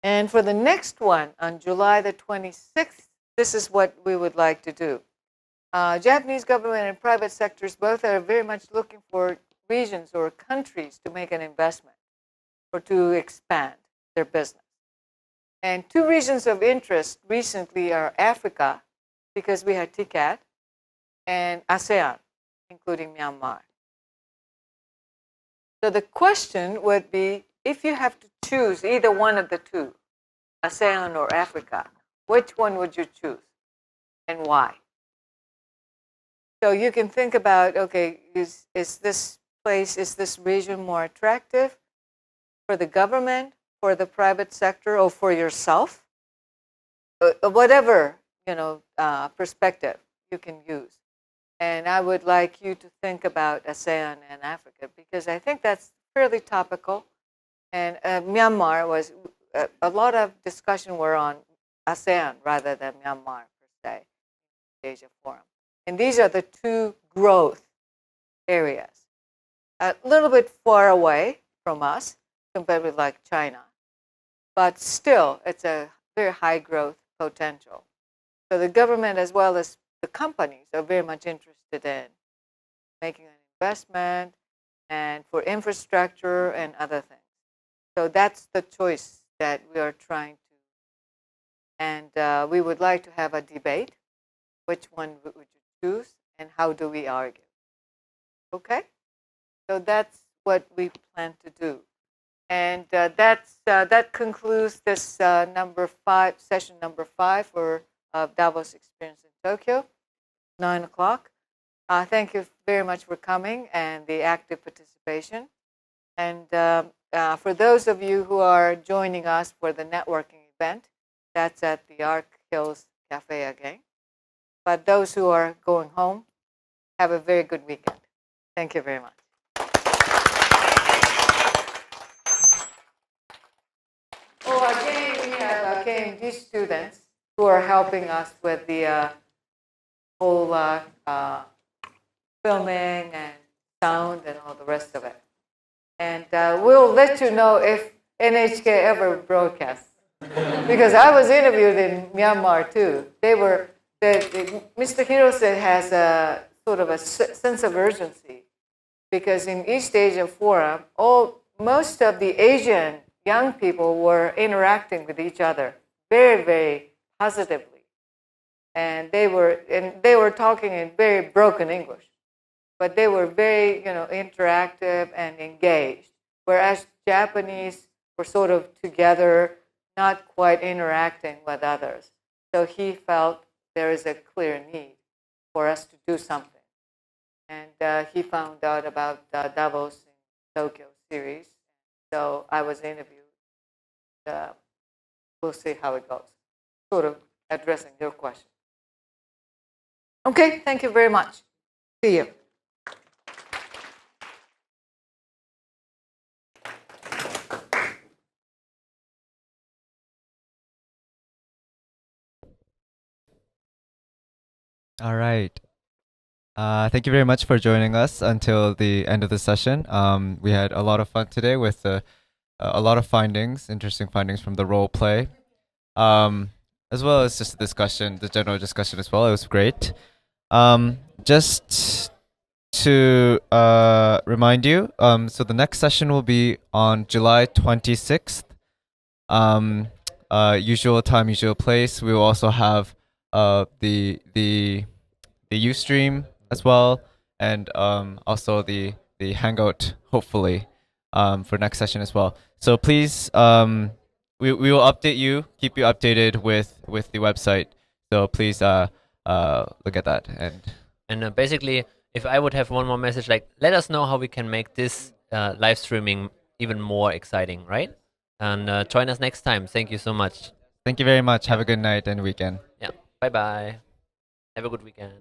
Speaker 3: And for the next one, on July the 26th, this is what we would like to do. Japanese government and private sectors both are very much looking for regions or countries to make an investment or to expand their business. And 2 regions of interest recently are Africa, because we had TCAT, and ASEAN, including Myanmar. So the question would be, if you have to choose either one of the 2, ASEAN or Africa, which one would you choose and why? So you can think about, okay, is this region more attractive for the government, for the private sector, or for yourself? Whatever, perspective you can use. And I would like you to think about ASEAN and Africa, because I think that's fairly topical. And Myanmar was, a lot of discussion were on ASEAN rather than Myanmar per se, Asia Forum. And these are the 2 growth areas. A little bit far away from us, compared with like China. But still, it's a very high growth potential. So the government as well as the companies are very much interested in making an investment and for infrastructure and other things. So that's the choice that we are trying to. And we would like to have a debate. Which one would you choose and how do we argue? Okay? So that's what we plan to do. And that concludes this session number 5 for Davos Experience in Tokyo, 9 o'clock. Thank you very much for coming and the active participation. And for those of you who are joining us for the networking event, that's at the Arc Hills Cafe again. But those who are going home, have a very good weekend. Thank you very much. Oh, again, we have KMG students who are helping us with the whole filming and sound and all the rest of it. And we'll let you know if NHK ever broadcasts. Because I was interviewed in Myanmar too. Mr. Hirose has a sort of a sense of urgency because in East Asia Forum, most of the Asian young people were interacting with each other very, very positively. And they were talking in very broken English. But they were very, interactive and engaged. Whereas Japanese were sort of together, not quite interacting with others. So he felt there is a clear need for us to do something. And he found out about the Davos in Tokyo series. So I was interviewed. We'll see how it goes. Sort of addressing your question. Okay, thank you very much. See you.
Speaker 2: All right. Thank you very much for joining us until the end of the session. We had a lot of fun today with a lot of findings, interesting findings from the role play, as well as just the general discussion as well. It was great. Just to remind you, so the next session will be on July 26th. Usual time, usual place. We will also have the Ustream as well, and also the Hangout, hopefully, for next session as well. So please, we will update you, keep you updated with the website. So please look at that.
Speaker 13: And basically, if I would have one more message, like, let us know how we can make this live streaming even more exciting, right? And join us next time. Thank you so much.
Speaker 2: Thank you very much. Have a good night and weekend.
Speaker 13: Yeah. Bye-bye. Have a good weekend.